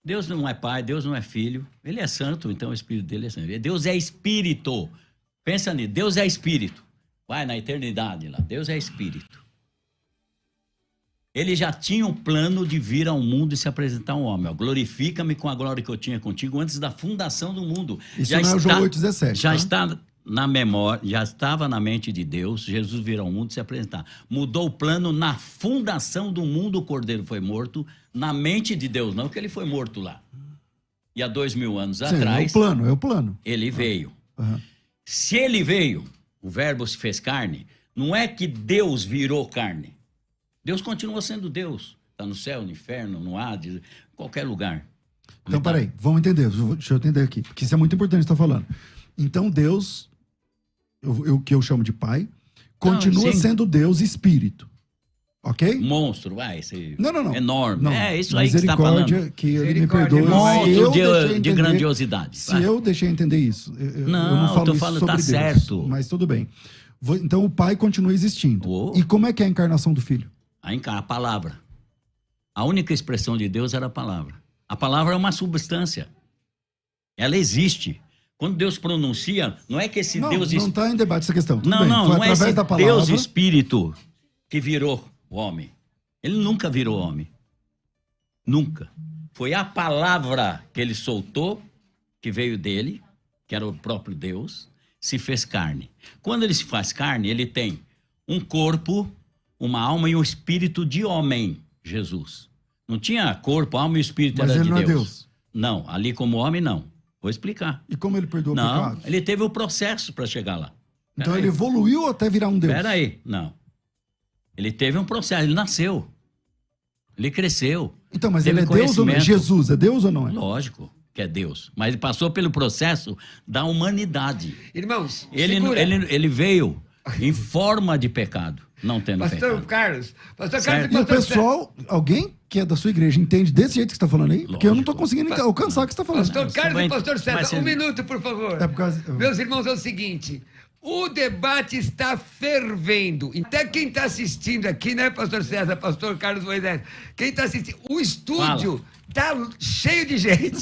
Deus não é pai, Deus não é filho. Ele é santo, então o espírito dele é santo. Deus é espírito. Pensa nisso, Deus é espírito. Vai na eternidade lá, Deus é espírito. Ele já tinha um plano de vir ao mundo e se apresentar um homem. Ó, glorifica-me com a glória que eu tinha contigo antes da fundação do mundo. Isso não é o João 8:17. Já tá? está na memória, já estava na mente de Deus, Jesus vir ao mundo e se apresentar. Mudou o plano na fundação do mundo, o Cordeiro foi morto, na mente de Deus, não que ele foi morto lá. E há 2000 anos Sim, atrás, é o plano. ele veio. Uhum. Se ele veio, o verbo se fez carne, não é que Deus virou carne. Deus continua sendo Deus. Está no céu, no inferno, no Hades, em qualquer lugar. Então, peraí, vamos entender. Deixa eu entender aqui, porque isso é muito importante estar falando. Então, Deus, o que eu chamo de Pai, continua sendo Deus Espírito. Ok? Monstro, vai, esse Não. enorme. Não. É isso aí que você está falando. Misericórdia, que ele me perdoe. Monstro de grandiosidade. Se eu deixei entender isso. Eu não falo tô isso falando, sobre tá Deus, certo. mas tudo bem. Então, o Pai continua existindo. Oh. E como é que é a encarnação do Filho? A palavra. A única expressão de Deus era a palavra. A palavra é uma substância. Ela existe. Quando Deus pronuncia, não é que esse Deus... Não está em debate essa questão. Tudo não, bem. não, Foi não é através esse da palavra. Deus Espírito que virou o homem. Ele nunca virou homem. Nunca. Foi a palavra que ele soltou, que veio dele, que era o próprio Deus, se fez carne. Quando ele se faz carne, ele tem um corpo, uma alma e um espírito de homem, Jesus. Não tinha corpo, alma e espírito, Mas era ele de não Deus. é Deus. Não, ali como homem, não. Vou explicar. E como ele perdoou Não, pecados? ele teve o processo para chegar lá. Então ele evoluiu até virar um Deus. Peraí, não. Ele teve um processo, ele nasceu. Ele cresceu. Então, mas teve ele é Deus ou não? conhecimento. Jesus é Deus ou não é? Lógico que é Deus. Mas ele passou pelo processo da humanidade. Irmãos, Ele veio em forma de pecado, não tendo Pastor pecado. Carlos e E o Pastor pessoal, alguém que é da sua igreja, entende desse jeito que você está falando aí? Porque eu não estou conseguindo alcançar o que você está falando. Pastor Carlos vai- e Pastor César, vai ser- um minuto, por favor. É por causa- Meus irmãos, é o seguinte... O debate está fervendo. Até quem está assistindo aqui, né, Pastor César, Pastor Carlos Moisés? Quem está assistindo? O estúdio está cheio de gente.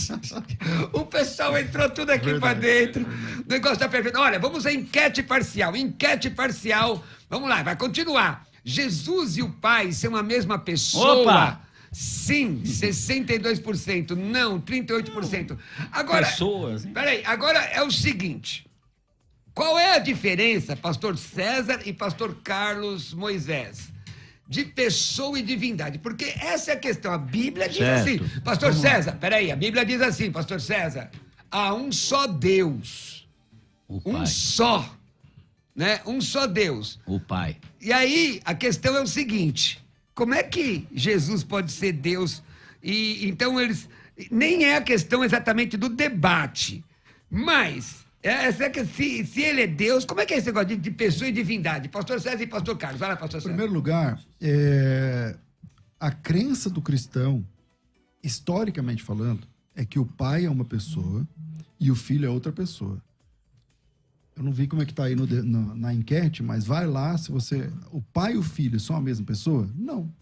O pessoal entrou tudo aqui para dentro. O negócio está fervendo. Olha, vamos à enquete parcial. Enquete parcial. Vamos lá, vai continuar. Jesus e o Pai são a mesma pessoa? Opa! Sim, 62%. Não, 38%. Agora, Pessoas, hein? peraí, agora é o seguinte... Qual é a diferença, Pastor César e Pastor Carlos Moisés, de pessoa e divindade? Porque essa é a questão. A Bíblia diz Certo. assim. Pastor César, peraí, a Bíblia diz assim, Pastor César. Há um só Deus. O Um Pai. só. Né? Um só Deus. O Pai. E aí, a questão é o seguinte. Como é que Jesus pode ser Deus? E então eles... Nem é a questão exatamente do debate. Mas... se ele é Deus, como é que é esse negócio de pessoa e divindade? Pastor César e Pastor Carlos. Vai lá, Pastor Em César. primeiro lugar, a crença do cristão, historicamente falando, é que o pai é uma pessoa e o filho é outra pessoa. Eu não vi como é que está aí na enquete, mas vai lá, se você... O pai e o filho são a mesma pessoa? Não.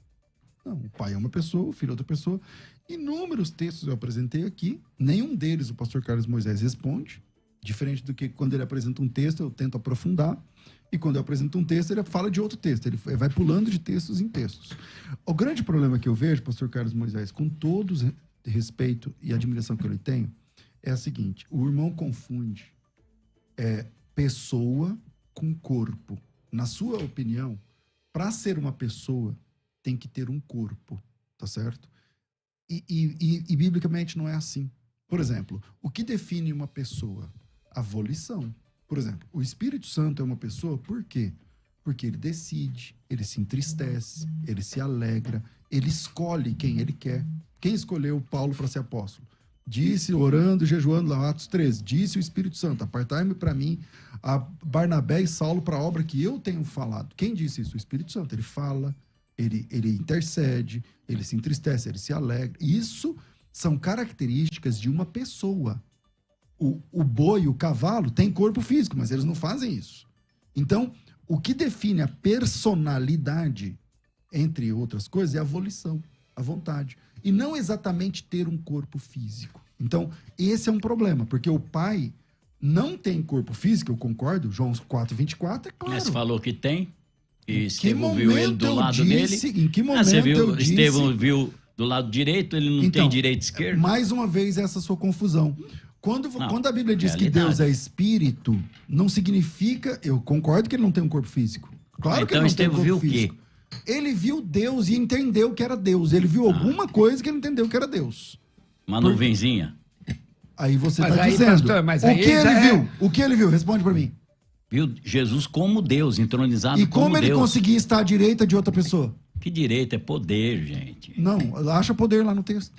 Não, o pai é uma pessoa, o filho é outra pessoa. Inúmeros textos eu apresentei aqui, nenhum deles o pastor Carlos Moisés responde, diferente do que quando ele apresenta um texto, eu tento aprofundar, e quando eu apresento um texto, ele fala de outro texto, ele vai pulando de textos em textos. O grande problema que eu vejo, pastor Carlos Moisés, com todo respeito e admiração que eu lhe tenho, é a seguinte: o irmão confunde pessoa com corpo. Na sua opinião, para ser uma pessoa, tem que ter um corpo, tá certo? E biblicamente não é assim. Por exemplo, o que define uma pessoa? A volição. Por exemplo, o Espírito Santo é uma pessoa por quê? Porque ele decide, ele se entristece, ele se alegra, ele escolhe quem ele quer. Quem escolheu Paulo para ser apóstolo? Disse, orando, jejuando, lá, Atos 13, disse o Espírito Santo: apartai-me para mim a Barnabé e Saulo para a obra que eu tenho falado. Quem disse isso? O Espírito Santo. Ele fala, ele intercede, ele se entristece, ele se alegra. Isso são características de uma pessoa. O boi, o cavalo, tem corpo físico, mas eles não fazem isso. Então, o que define a personalidade, entre outras coisas, é a volição, a vontade. E não exatamente ter um corpo físico. Então, esse é um problema, porque o pai não tem corpo físico, eu concordo, João 4:24, é claro. Mas falou que tem, e Estevão viu ele do lado dele. Em que momento você viu, eu disse... Estevão viu do lado direito, ele não tem direito esquerdo? Mais uma vez, essa sua confusão. Quando a Bíblia diz que Deus é espírito, não significa... Eu concordo que ele não tem um corpo físico. Claro que ele não tem um corpo físico. Viu o quê? Ele viu Deus e entendeu que era Deus. Ele viu alguma coisa que ele entendeu que era Deus. Uma nuvenzinha. Aí você está aí, dizendo. pastor, mas o aí que ele já viu? O que ele viu? Responde para mim. Viu Jesus como Deus, entronizado E como como ele Deus. conseguia estar à direita de outra pessoa? Que direito é poder, gente. Não, acha poder lá no texto.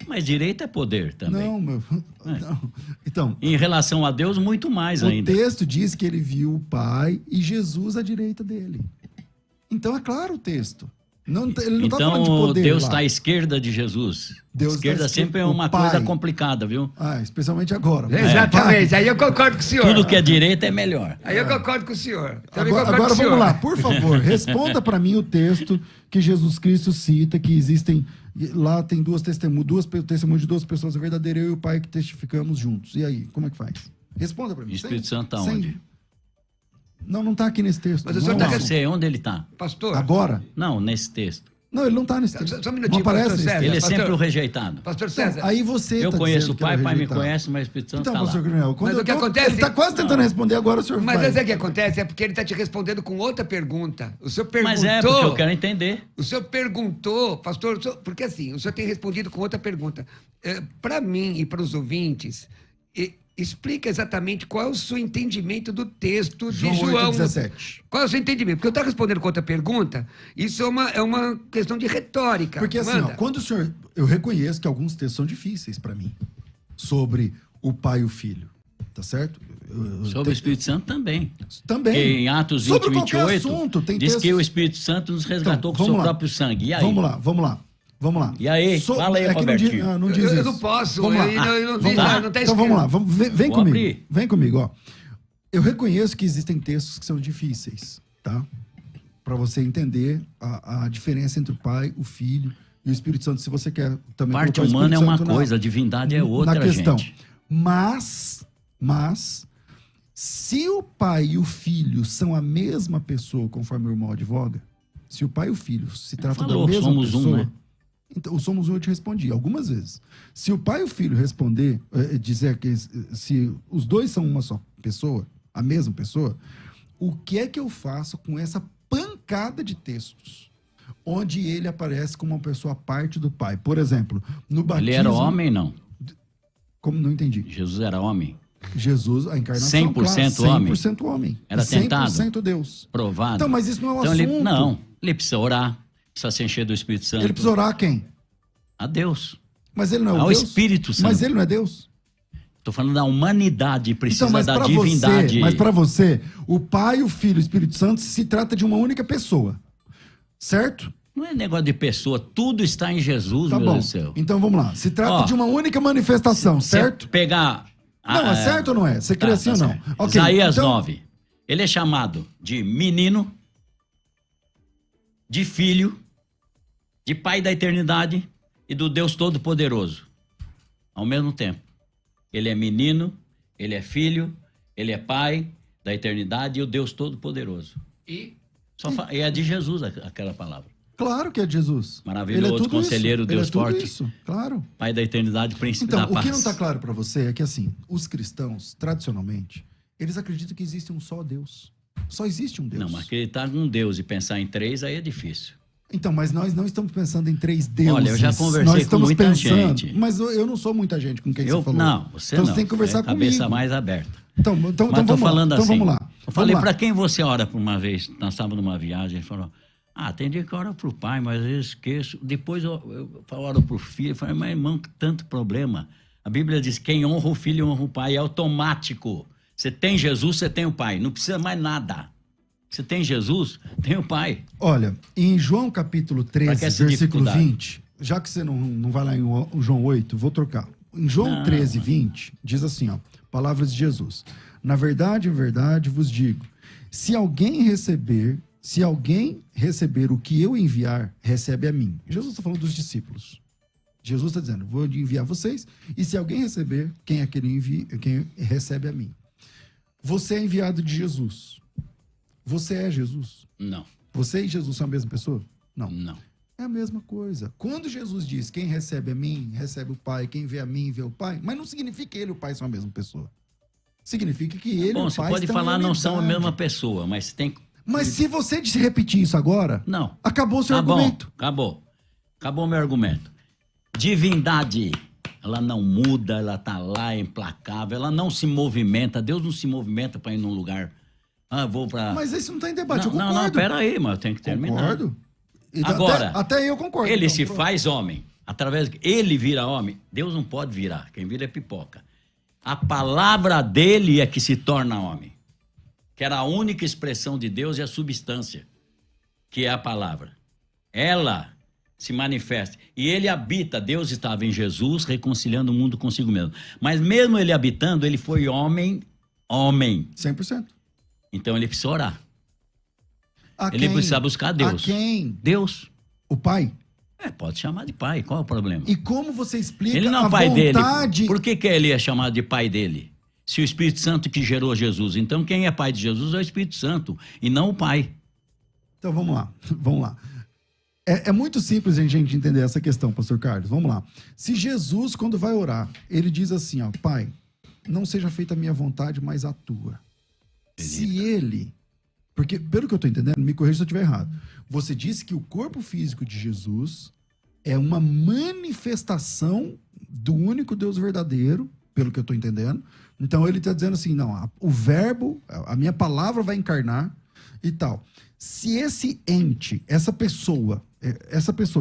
Mas direito é poder também. Não, meu. Não. Então, Em relação a Deus, muito mais o ainda. texto diz que ele viu o Pai e Jesus à direita dele. Então é claro o texto. Não, ele não está falando de Então, poder Deus lá. está à esquerda de Jesus. Deus Esquerda tá à sempre é esquerda. uma O Pai. coisa complicada, viu? Especialmente agora. Exatamente, aí eu concordo com o senhor. Tudo que é direita é melhor. Aí eu concordo com o senhor. Também Agora, concordo com o senhor. vamos lá, por favor, responda para mim o texto que Jesus Cristo cita, que existem, lá tem duas testemunhas de duas pessoas verdadeiras, eu e o Pai que testificamos juntos. E aí, como é que faz? Responda para mim. O Espírito Santo está sem- onde? Não está aqui nesse texto. Mas o senhor tá Não, res- sei onde ele está. Pastor, Agora? Não, nesse texto. Não, ele não está nesse texto. Só um não minutinho, aparece pastor nesse César. Ele é texto. sempre pastor- o rejeitado. pastor César, Aí você Eu tá conheço dizendo o que pai, ele o é pai me rejeitado. conhece, mas o Espírito Santo Então, está pastor lá. Grunel, quando Mas o que acontece- ele está quase tentando responder, agora o senhor mas faz. é o que acontece, é porque ele está te respondendo com outra pergunta. O senhor perguntou... Mas é, porque eu quero entender. O senhor perguntou, pastor, porque assim, o senhor tem respondido com outra pergunta. Para mim e para os ouvintes, explica exatamente qual é o seu entendimento do texto João de João. 8:17. Qual é o seu entendimento? Porque eu estou respondendo com outra pergunta, isso é uma questão de retórica. Porque assim, Manda. quando o senhor... Eu reconheço que alguns textos são difíceis para mim, sobre o pai e o filho, tá certo? Sobre o Espírito Santo também. Também. Porque em Atos 20, Sobre qualquer 28, assunto, tem diz textos... que o Espírito Santo nos resgatou Então, com o seu vamos lá. próprio sangue. E aí? Vamos lá. E aí? Fala aí, que não diz, Robertinho. não diz Eu isso. não posso, Vamos lá. eu não vi, Vamos lá. não está Então escrito. vamos lá, vem Vou comigo. abrir. Vem comigo, ó. Eu reconheço que existem textos que são difíceis, tá? Para você entender a diferença entre o Pai, o Filho e o Espírito Santo. Se você quer também Parte colocar o humana é Espírito uma Santo coisa, a divindade é outra, na questão. gente. Mas, se o Pai e o Filho são a mesma pessoa, conforme o irmão advoga, se o Pai e o Filho se tratam Falou, da mesma somos um, pessoa... né? Então, o somos um eu te respondi algumas vezes. Se o pai e o filho responder, dizer que se os dois são uma só pessoa, a mesma pessoa, o que é que eu faço com essa pancada de textos onde ele aparece como uma pessoa à parte do pai? Por exemplo, no batismo... Ele era homem, não? Como não entendi? Jesus era homem? Jesus, a encarnação, 100% claro, homem? 100% homem. Era 100% Deus. Provado? Então, mas isso não é o Então, assunto. ele precisa orar, precisa se encher do Espírito Santo. Ele precisa orar a quem? A Deus. Mas ele não é o Ao Deus? Espírito Santo. Mas ele não é Deus? Estou falando da humanidade, precisa Então, mas da pra divindade. mas para você, o Pai, o Filho e o Espírito Santo se trata de uma única pessoa. Certo? Não é negócio de pessoa, tudo está em Jesus, Tá meu bom. Deus do céu. Então vamos lá. Se trata Ó, de uma única manifestação, certo? Você pegar... Não, é certo ou não é? Você crê assim ou não? certo. Ok, Isaías então- 9. Ele é chamado de menino, de filho de Pai da eternidade e do Deus Todo-Poderoso. Ao mesmo tempo. Ele é menino, ele é filho, ele é pai da eternidade e o Deus Todo-Poderoso. E é de Jesus aquela palavra. Claro que é Jesus. Maravilhoso, conselheiro, isso. Deus forte. Isso, claro. Pai da eternidade, príncipe da paz. Então, o que não está claro para você é que, assim, os cristãos, tradicionalmente, eles acreditam que existe um só Deus. Só existe um Deus. Não, mas acreditar num Deus e pensar em três, aí é difícil. Então, mas nós não estamos pensando em 3 deuses. Olha, eu já conversei com muita gente. Mas eu não sou muita gente com quem você falou. Não, você então, não. Você tem que conversar comigo. Cabeça mais aberta. Então vamos falando lá. assim. Então vamos lá. Eu falei, para quem você ora por uma vez? Nós estávamos numa viagem, ele falou, tem dia que eu oro pro pai, mas eu esqueço. Depois eu oro pro filho. Eu falei, mas irmão, que tanto problema. A Bíblia diz, quem honra o filho honra o pai. É automático. Você tem Jesus, você tem o pai. Não precisa mais nada. Você tem Jesus, tem o pai. Olha, em João capítulo 13, versículo 20, já que você não vai lá em João 8, vou trocar. Em João 13, 20, diz assim, ó, palavras de Jesus. Na verdade, em verdade, vos digo, se alguém receber o que eu enviar, recebe a mim. Jesus está falando dos discípulos. Jesus está dizendo, vou enviar vocês, e se alguém receber, quem recebe a mim. Você é enviado de Jesus. Você é Jesus? Não. Você e Jesus são a mesma pessoa? Não. Não. É a mesma coisa. Quando Jesus diz, quem recebe a mim, recebe o Pai, quem vê a mim, vê o Pai, mas não significa que ele e o Pai são a mesma pessoa. Significa que ele e o Pai você pode falar não são a mesma pessoa, mas tem... Mas se você repetir isso agora, não. Acabou o seu argumento. Acabou o meu argumento. Divindade, ela não muda, ela tá lá, é implacável, ela não se movimenta, Deus não se movimenta para ir num lugar... vou pra... Mas isso não tá em debate, eu concordo. Não, pera aí, mas eu tenho que terminar. Concordo. Agora, até eu concordo. Ele se faz homem, ele vira homem. Deus não pode virar, quem vira é pipoca. A palavra dele é que se torna homem. Que era a única expressão de Deus e a substância, que é a palavra. Ela se manifesta. E ele habita, Deus estava em Jesus, reconciliando o mundo consigo mesmo. Mas mesmo ele habitando, ele foi homem. 100%. Então ele precisa orar. Ele precisa buscar Deus. A quem? Deus. O Pai? Pode chamar de pai. Qual é o problema? E como você explica ele não é a pai vontade... dele. Por que ele é chamado de pai dele? Se o Espírito Santo que gerou Jesus. Então quem é pai de Jesus é o Espírito Santo e não o pai. Então vamos lá. É muito simples a gente entender essa questão, pastor Carlos. Vamos lá. Se Jesus, quando vai orar, ele diz assim, ó, Pai, não seja feita a minha vontade, mas a tua. Se ele... Porque, pelo que eu estou entendendo, me corrija se eu estiver errado. Você disse que o corpo físico de Jesus é uma manifestação do único Deus verdadeiro, pelo que eu estou entendendo. Então, ele está dizendo assim, não, o verbo, a minha palavra vai encarnar e tal. Se esse ente, essa pessoa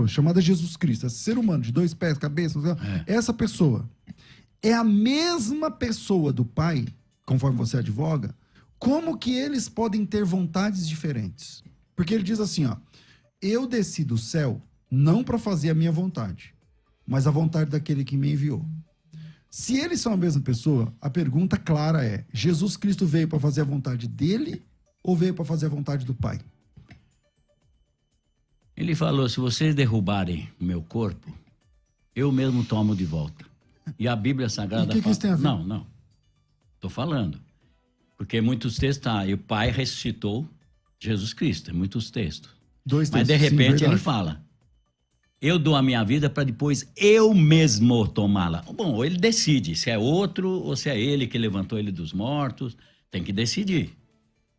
chamada Jesus Cristo, esse ser humano de 2 pés, cabeça, essa pessoa é a mesma pessoa do Pai, conforme você advoga, como que eles podem ter vontades diferentes? Porque ele diz assim, ó, eu desci do céu não para fazer a minha vontade, mas a vontade daquele que me enviou. Se eles são a mesma pessoa, a pergunta clara é, Jesus Cristo veio para fazer a vontade dele ou veio para fazer a vontade do Pai? Ele falou, se vocês derrubarem o meu corpo, eu mesmo tomo de volta. E a Bíblia Sagrada fala... isso tem a ver? Não. Estou falando. Porque muitos textos, e o Pai ressuscitou Jesus Cristo, muitos textos. 2 textos. Mas de repente ele fala, eu dou a minha vida para depois eu mesmo tomá-la. Bom, ou ele decide se é outro ou se é ele que levantou ele dos mortos, tem que decidir.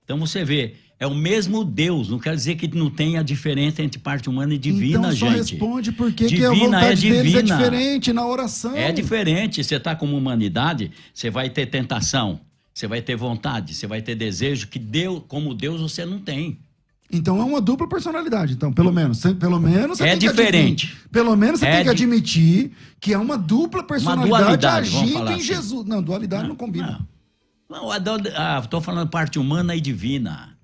Então você vê, é o mesmo Deus, não quer dizer que não tenha diferença entre parte humana e divina, gente. Então só responde por que a vontade deles é diferente na oração. É diferente, você está como humanidade, você vai ter tentação. Você vai ter vontade, você vai ter desejo que Deus, como Deus você não tem. Então é uma dupla personalidade, então, pelo menos você é tem diferente. Pelo menos você tem que admitir que é uma dupla personalidade agindo em Jesus. Não, dualidade não combina. Estou falando parte humana e divina.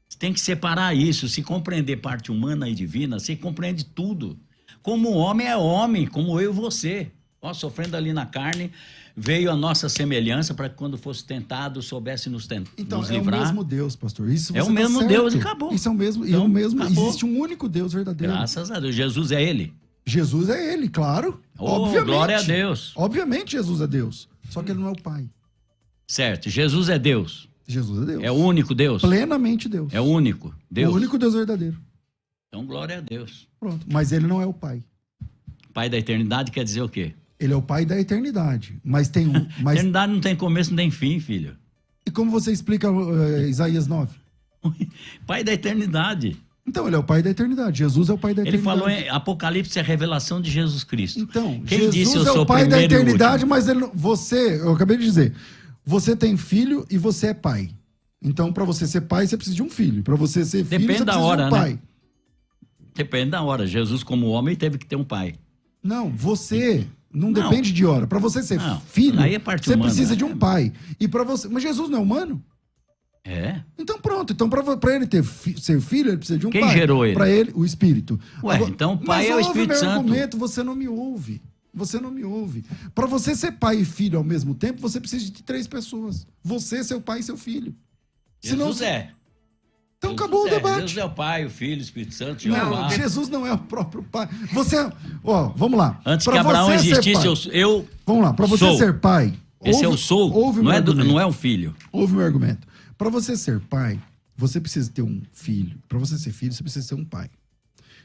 Você tem que separar isso. Se compreender parte humana e divina, você compreende tudo. Como o homem é homem, como eu e você. Sofrendo ali na carne, veio a nossa semelhança para que quando fosse tentado soubesse nos Então, nos é livrar. o mesmo Deus, pastor. Isso É você o mesmo tá Deus certo. e acabou. Isso é o mesmo. Então, é o mesmo. acabou. Existe um único Deus verdadeiro. Graças a Deus. Jesus é ele. Jesus é ele, claro. Oh, obviamente. glória a Deus. Obviamente Jesus é Deus. Só que ele não é o Pai. Certo. Jesus é Deus. Jesus é Deus. É o único Deus. Plenamente Deus. É o único Deus. O único Deus verdadeiro. Então, glória a Deus. Pronto. Mas ele não é o Pai. Pai da eternidade quer dizer o quê? Ele é o Pai da eternidade. Mas tem um. Mas... Eternidade não tem começo nem fim, filho. E como você explica Isaías 9? Pai da eternidade. Então, ele é o Pai da eternidade. Jesus é o Pai da Ele eternidade. falou em Apocalipse, é a revelação de Jesus Cristo. Então, Quem Jesus disse eu é sou o Pai da primeiro e eternidade, último? mas ele não... eu acabei de dizer, você tem filho e você é pai. Então, para você ser pai, você precisa de um filho. Para você ser filho, Depende você da precisa hora, de um né? pai. Depende da hora. Jesus, como homem, teve que ter um pai. Não, você não Não. depende de hora. Para você ser Não, filho, aí é parte você humana, precisa de né? um pai. E para você, mas Jesus não é humano? É? Então pronto. Então para ele ser filho, ele precisa de um Quem pai. gerou ele? Para ele, o Espírito. Ué, então o pai mas é o ouve Espírito meu Santo. argumento, você não me ouve. Você não me ouve. Para você ser pai e filho ao mesmo tempo, você precisa de 3 pessoas. Você, seu pai e seu filho. Jesus é. Então Jesus acabou o é. debate. Jesus é o Pai, o Filho, o Espírito Santo, Não, Jeová. Jesus não é o próprio pai. Você, ó, vamos lá. Antes Pra que Abraão você ser existisse, pai- eu Vamos lá, para você sou. ser pai. Esse eu sou, Ouve não meu é, argumento. não é um filho. Ouve meu argumento. Para você ser pai, você precisa ter um filho. Para você ser filho, você precisa ter um pai.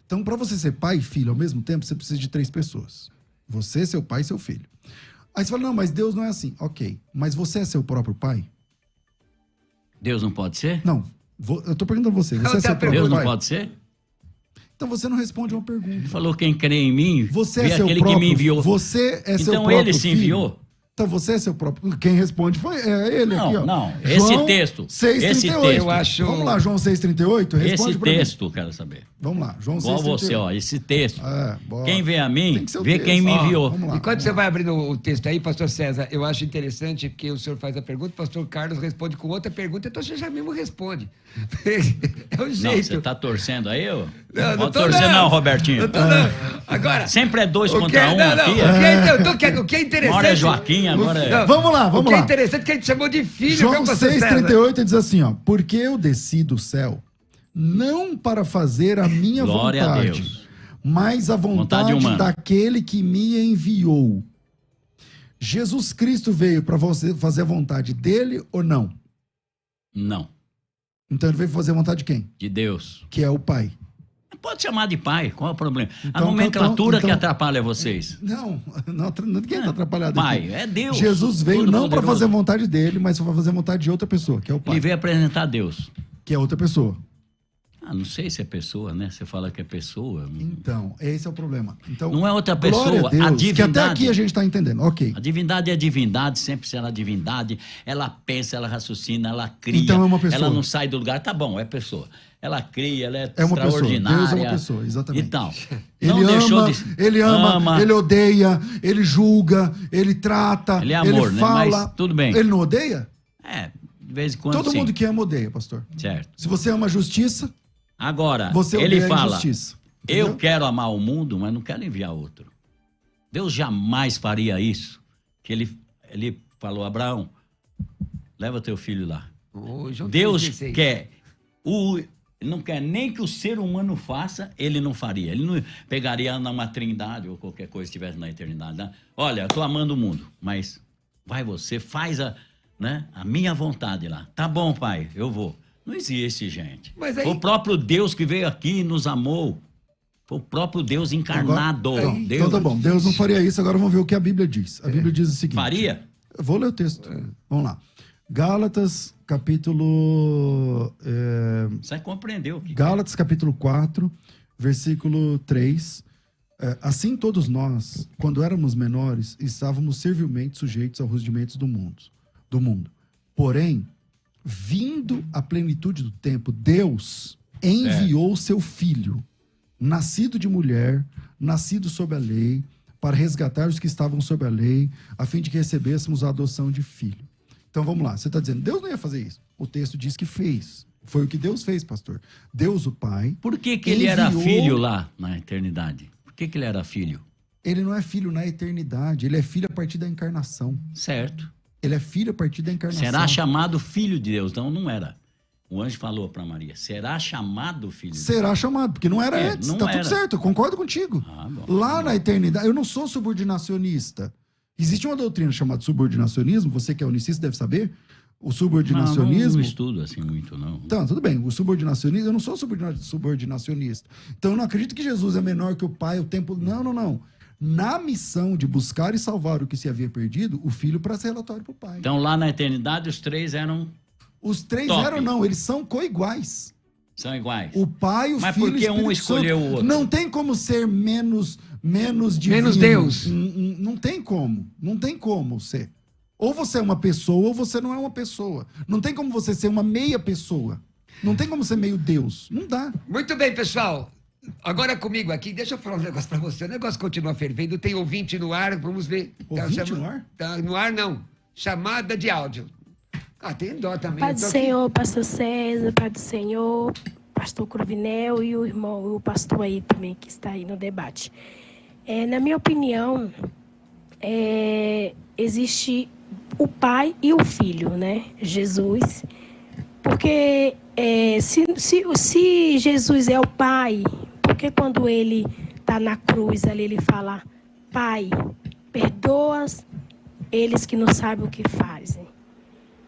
Então, para você ser pai e filho ao mesmo tempo, você precisa de 3 pessoas. Você, seu pai e seu filho. Aí você fala, não, mas Deus não é assim. Ok, mas você é seu próprio pai? Deus não pode ser? Não, eu tô perguntando a você. Você Não, é seu tá próprio Deus não pai? pode ser? Então você não responde uma pergunta. Ele falou, quem crê em mim, Você vê é seu aquele próprio, que me enviou. Você é seu Então próprio ele se filho? enviou? Então você é seu próprio. Quem responde é ele Não, aqui, ó. não. João Esse texto, 6:38. esse texto. Eu acho- Vamos lá, João 6:38. Responde Esse pra mim. texto, eu quero saber. Vamos lá, João Igual 6:38. você, ó, esse texto. Bora. Quem vê a mim, Tem que ser o vê texto. quem me Ó, enviou. vamos lá. Enquanto você vai abrindo o texto aí, pastor César, eu acho interessante que o senhor faz a pergunta, o pastor Carlos responde com outra pergunta, então você já mesmo responde. É o Não, jeito. você tá torcendo aí, ô? Não Pode tô torcer não, Robertinho. Não tô não. Agora... Sempre é 2 o que, contra 1 não, aqui. o que o que é interessante... Uma hora é Joaquim, agora é... Não, Vamos lá, o vamos que é lá. interessante é que a gente chamou de filho, João viu, pastor César? 6:38 diz assim, ó. Porque eu desci do céu, não para fazer a minha Glória a vontade, Deus. mas a vontade humana. daquele que me enviou. Jesus Cristo veio para você fazer a vontade dele ou não? Não, Então ele veio fazer a vontade de quem? de Deus. Que é o Pai. Pode chamar de pai, qual é o problema? A Então, nomenclatura então- que atrapalha vocês. Não, ninguém está atrapalhado Pai, aqui. é Deus. Jesus veio não para Todo-Poderoso. fazer a vontade dele, mas para fazer a vontade de outra pessoa, que é o Pai. Ele veio apresentar Deus. Que é outra pessoa. Ah, não sei se é pessoa, né? Você fala que é pessoa. Então, esse é o problema. Então, Não é outra glória pessoa, a Deus, a que até divindade. aqui a gente está entendendo. Ok. A divindade é divindade, sempre será divindade. Ela pensa, ela raciocina, ela cria. Então é uma pessoa. Ela não sai do lugar. Tá bom, é pessoa. Ela cria, ela é, É uma pessoa. extraordinária. Deus é uma pessoa, exatamente. Então, Ele não ama, deixou de... ele ama, ele odeia, ele julga, ele trata, Ele é amor, né? fala. Mas tudo bem. Ele não odeia? É, de vez em quando Todo sim. mundo que ama odeia, pastor. Certo. Se você ama a justiça, Agora, você ele odeia a fala, injustiça. eu Entendeu? quero amar o mundo, mas não quero enviar outro. Deus jamais faria isso. Que ele falou, Abraão, leva teu filho lá. Ô, João Deus 16. quer, ele não quer nem que o ser humano faça, ele não faria. Ele não pegaria numa trindade ou qualquer coisa que estivesse na eternidade. Né? Olha, eu estou amando o mundo, mas vai você, faz a minha vontade lá. Tá bom, pai, eu vou. Não existe, gente. Mas aí- Foi o próprio Deus que veio aqui e nos amou. Foi o próprio Deus encarnado. Agora, Deus então tá bom, Deus não faria isso, agora vamos ver o que a Bíblia diz. A Bíblia diz o seguinte. faria? Eu vou ler o texto. Vamos lá. Gálatas, capítulo... Você compreendeu o que Gálatas, capítulo 4, versículo 3. Assim todos nós, quando éramos menores, estávamos servilmente sujeitos aos rudimentos do mundo. Porém, vindo a plenitude do tempo, Deus enviou seu Filho, nascido de mulher, nascido sob a lei, para resgatar os que estavam sob a lei, a fim de que recebêssemos a adoção de filho. Então vamos lá, você está dizendo, Deus não ia fazer isso. O texto diz que fez. Foi o que Deus fez, pastor. Deus, o Pai, Por que ele era enviou- filho lá na eternidade? Por que ele era filho? Ele não é filho na eternidade, ele é filho a partir da encarnação. Certo. Ele é filho a partir da encarnação. Será chamado filho de Deus. Não era. O anjo falou para Maria, será chamado filho de Deus. Será chamado, porque não era antes. não Tá era. tudo certo, eu concordo contigo. Bom. Lá na eternidade, eu não sou subordinacionista. Existe uma doutrina chamada subordinacionismo, você que é unicista deve saber. O subordinacionismo... Não estudo assim muito, não. Então, tudo bem. O subordinacionismo, eu não sou subordinacionista. Então, eu não acredito que Jesus é menor que o Pai, o tempo... Não. Na missão de buscar e salvar o que se havia perdido, o Filho para ser relatório para o Pai. Então, lá na eternidade, os três eram... Os três top. eram, não. Eles são coiguais. São iguais. O Pai, o Mas Filho por que e o Espírito um escolheu Santo. o outro? Não tem como ser menos divino. Menos Deus. Não tem como. Não tem como ser. Ou você é uma pessoa ou você não é uma pessoa. Não tem como você ser uma meia pessoa. Não tem como ser meio Deus. Não dá. Muito bem, pessoal. Agora comigo aqui, deixa eu falar um negócio pra você. O negócio continua fervendo. Tem ouvinte no ar, vamos ver. Ouvinte no ar? Tá no ar, não. Chamada de áudio. Tem dó também. Pai do Senhor, pastor César, Pai do Senhor, pastor Cruvinel e o irmão, o pastor aí também que está aí no debate. Na minha opinião, existe o pai e o filho, né? Jesus. Porque se Jesus é o pai, porque quando ele está na cruz ali, ele fala, Pai, perdoa eles que não sabem o que fazem.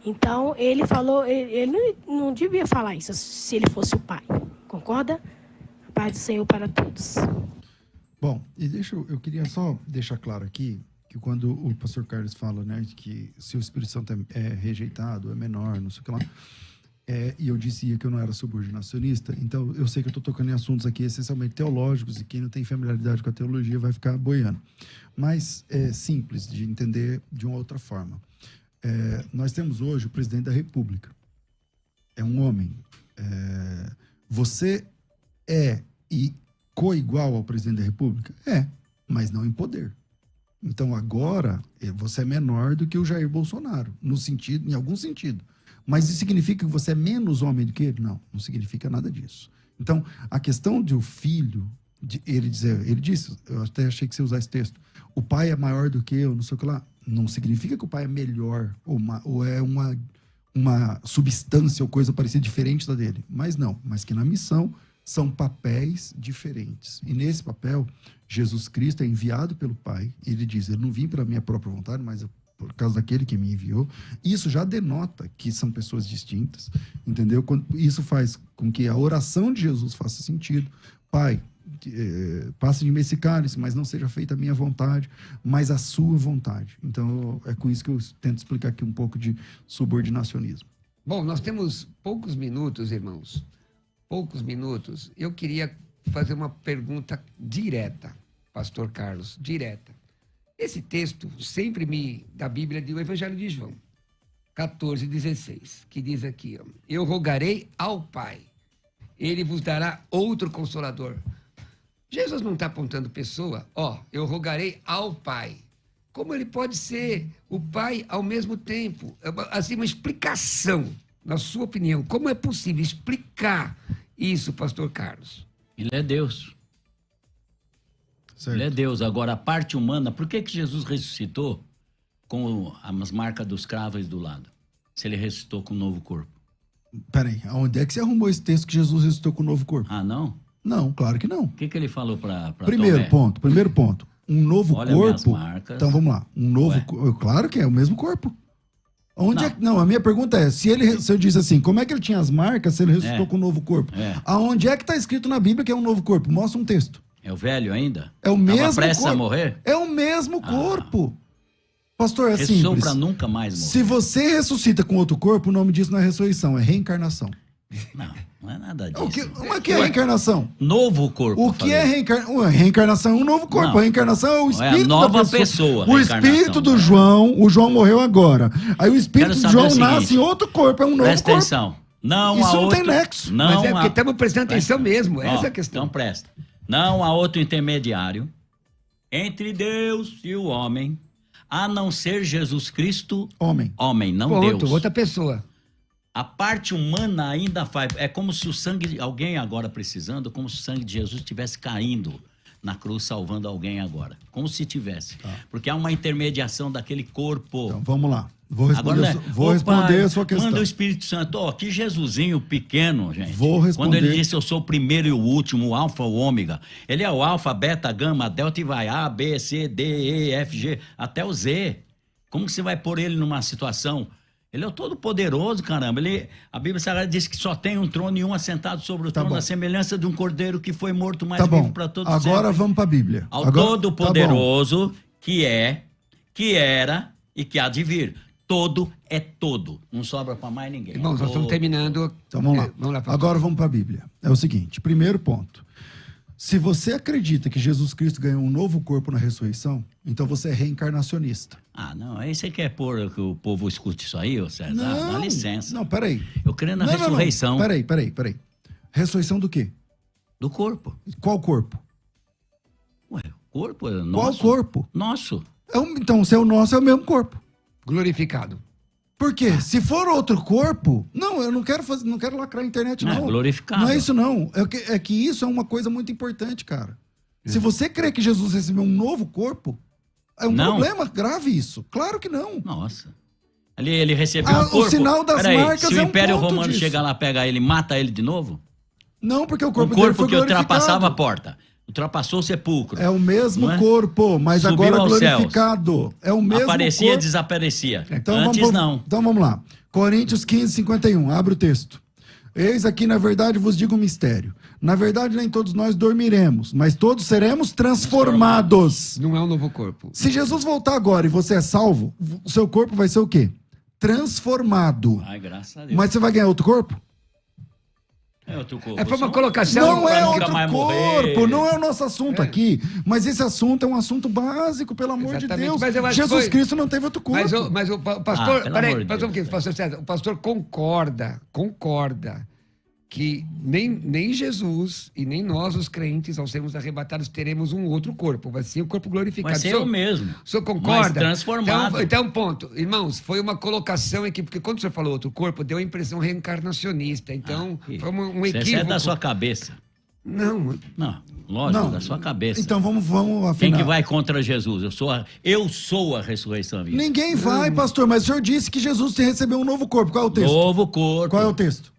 Então, ele falou, ele não devia falar isso se ele fosse o pai. Concorda? Paz do Senhor para todos. Bom, e eu queria só deixar claro aqui que quando o pastor Carlos fala, né, que se o Espírito Santo é rejeitado, é menor, não sei o que lá, e eu dizia que eu não era subordinacionista, então eu sei que eu estou tocando em assuntos aqui essencialmente teológicos e quem não tem familiaridade com a teologia vai ficar boiando. Mas é simples de entender de uma outra forma. Nós temos hoje o presidente da República. É um homem. Você é coigual ao presidente da República? Mas não em poder. Então agora você é menor do que o Jair Bolsonaro, em algum sentido. Mas isso significa que você é menos homem do que ele? Não significa nada disso. Então a questão de o filho, ele disse, eu até achei que você ia usar esse texto, o pai é maior do que eu, não sei o que lá. Não significa que o pai é melhor ou é uma substância ou coisa parecida diferente da dele. Mas que na missão são papéis diferentes. E nesse papel, Jesus Cristo é enviado pelo Pai. Ele diz, eu não vim pela minha própria vontade, mas por causa daquele que me enviou. Isso já denota que são pessoas distintas, entendeu? Isso faz com que a oração de Jesus faça sentido. Pai, passe de mim esse cálice, mas não seja feita a minha vontade, mas a sua vontade. Então, é com isso que eu tento explicar aqui um pouco de subordinacionismo. Bom, nós temos poucos minutos, irmãos. Poucos minutos. Eu queria fazer uma pergunta direta, pastor Carlos, direta. Esse texto sempre da Bíblia, do Evangelho de João, 14:16, que diz aqui, eu rogarei ao Pai, ele vos dará outro consolador. Jesus não está apontando pessoa, eu rogarei ao Pai. Como ele pode ser o Pai ao mesmo tempo? Assim, uma explicação, na sua opinião, como é possível explicar isso, pastor Carlos? Ele é Deus. Certo. Ele é Deus. Agora, a parte humana, por que Jesus ressuscitou com as marcas dos cravos do lado? Se ele ressuscitou com um novo corpo. Peraí, aonde é que você arrumou esse texto que Jesus ressuscitou com um novo corpo? Ah, não? Não, claro que não. O que ele falou para Primeiro ponto. Um novo Olha corpo. minhas marcas. Então vamos lá. Um novo corpo. Claro que é o mesmo corpo. Não, a minha pergunta é: se eu disse assim, como é que ele tinha as marcas se ele ressuscitou com um novo corpo? Aonde é que está escrito na Bíblia que é um novo corpo? Mostra um texto. É o velho ainda? É o mesmo Tava prestes corpo. a morrer? É o mesmo corpo. Pastor, é Ressuscitou simples. para nunca mais morrer. Se você ressuscita com outro corpo, o nome disso não é ressurreição, é reencarnação. Não é nada disso. O que é reencarnação? Novo corpo. O que é reencarnação? Reencarnação é um novo corpo. Não. A reencarnação é o espírito a nova da pessoa. pessoa. O espírito do João, o João morreu agora. Aí o espírito Quero do saber João o seguinte, nasce em outro corpo, é um novo Presta corpo. atenção. Não Isso há não outro... tem nexo. Não Mas é há... porque estamos prestando atenção mesmo, essa é a Ó, questão. Então presta. Não há outro intermediário entre Deus e o homem, a não ser Jesus Cristo, Homem, não Ponto, Deus. outra pessoa. A parte humana ainda faz... É como se o sangue... Alguém agora precisando, como se o sangue de Jesus estivesse caindo na cruz salvando alguém agora. Como se tivesse. Porque há uma intermediação daquele corpo. Então, vamos lá. Vou responder, Agora, vou responder a sua questão. Manda o Espírito Santo. Ó, que Jesusinho pequeno, gente. Vou responder. Quando ele disse, eu sou o primeiro e o último, o alfa, o ômega. Ele é o alfa, beta, gama, delta e vai. A, B, C, D, E, F, G, até o Z. Como que você vai pôr ele numa situação? Ele é o todo-poderoso, caramba. A Bíblia Sagrada diz que só tem um trono e um assentado sobre o trono, a semelhança de um cordeiro que foi morto, mas vivo para todos sempre. Agora vamos para a Bíblia. Ao todo-poderoso que é, que era e que há de vir. Todo é todo. Não sobra para mais ninguém. Irmãos, nós estamos terminando. Então vamos lá. Agora vamos para a Bíblia. É o seguinte, primeiro ponto. Se você acredita que Jesus Cristo ganhou um novo corpo na ressurreição, então você é reencarnacionista. Ah, não. Aí você quer pôr que o povo escute isso aí, ô César? Não, dá licença. Não, peraí. Eu creio na ressurreição. Não. Peraí. Ressurreição do quê? Do corpo. Qual corpo? Ué, o corpo é nosso. Qual corpo? Nosso. Então, se é o nosso, é o mesmo corpo. Glorificado. Por quê? Se for outro corpo... Não, eu não quero lacrar a internet, não. É glorificado. Não é isso, não. É que isso é uma coisa muito importante, cara. Se você crê que Jesus recebeu um novo corpo, é um problema grave isso. Claro que não. Nossa. Ele recebeu um corpo... O sinal das marcas se o Império Romano disso. chegar lá, pegar ele, mata ele de novo? Não, porque o corpo dele foi que glorificado. ultrapassava a porta. Ultrapassou o sepulcro. É o mesmo corpo, mas Subiu agora aos glorificado. Céus. É o mesmo Aparecia, corpo. desaparecia. Então, Antes não. Então vamos lá. Coríntios 15, 51. Abre o texto. Eis aqui, na verdade, vos digo um mistério. Na verdade, nem todos nós dormiremos, mas todos seremos transformados. Não é um novo corpo. Se Jesus voltar agora e você é salvo, o seu corpo vai ser o quê? Transformado. Ai, graças a Deus. Mas você vai ganhar outro corpo? É outro corpo. Foi uma colocação. Não é outro mais corpo, morrer. não é o nosso assunto aqui. Mas esse assunto é um assunto básico, pelo amor de Deus. Mas eu acho Jesus que Cristo não teve outro corpo. Mas o pastor. Peraí, Deus, pastor César, o pastor concorda que nem Jesus e nem nós, os crentes, ao sermos arrebatados, teremos um outro corpo. Vai ser o corpo glorificado. Vai ser o mesmo. O senhor concorda? Mas transformado. Então, ponto. Irmãos, foi uma colocação aqui, porque quando o senhor falou outro corpo, deu a impressão reencarnacionista. Então, foi um equívoco. Isso é da sua cabeça. Não, lógico, da sua cabeça. Então vamos afinar. Quem que vai contra Jesus? Eu sou a ressurreição viva. Ninguém vai, pastor, mas o senhor disse que Jesus recebeu um novo corpo. Qual é o texto? Novo corpo. Qual é o texto?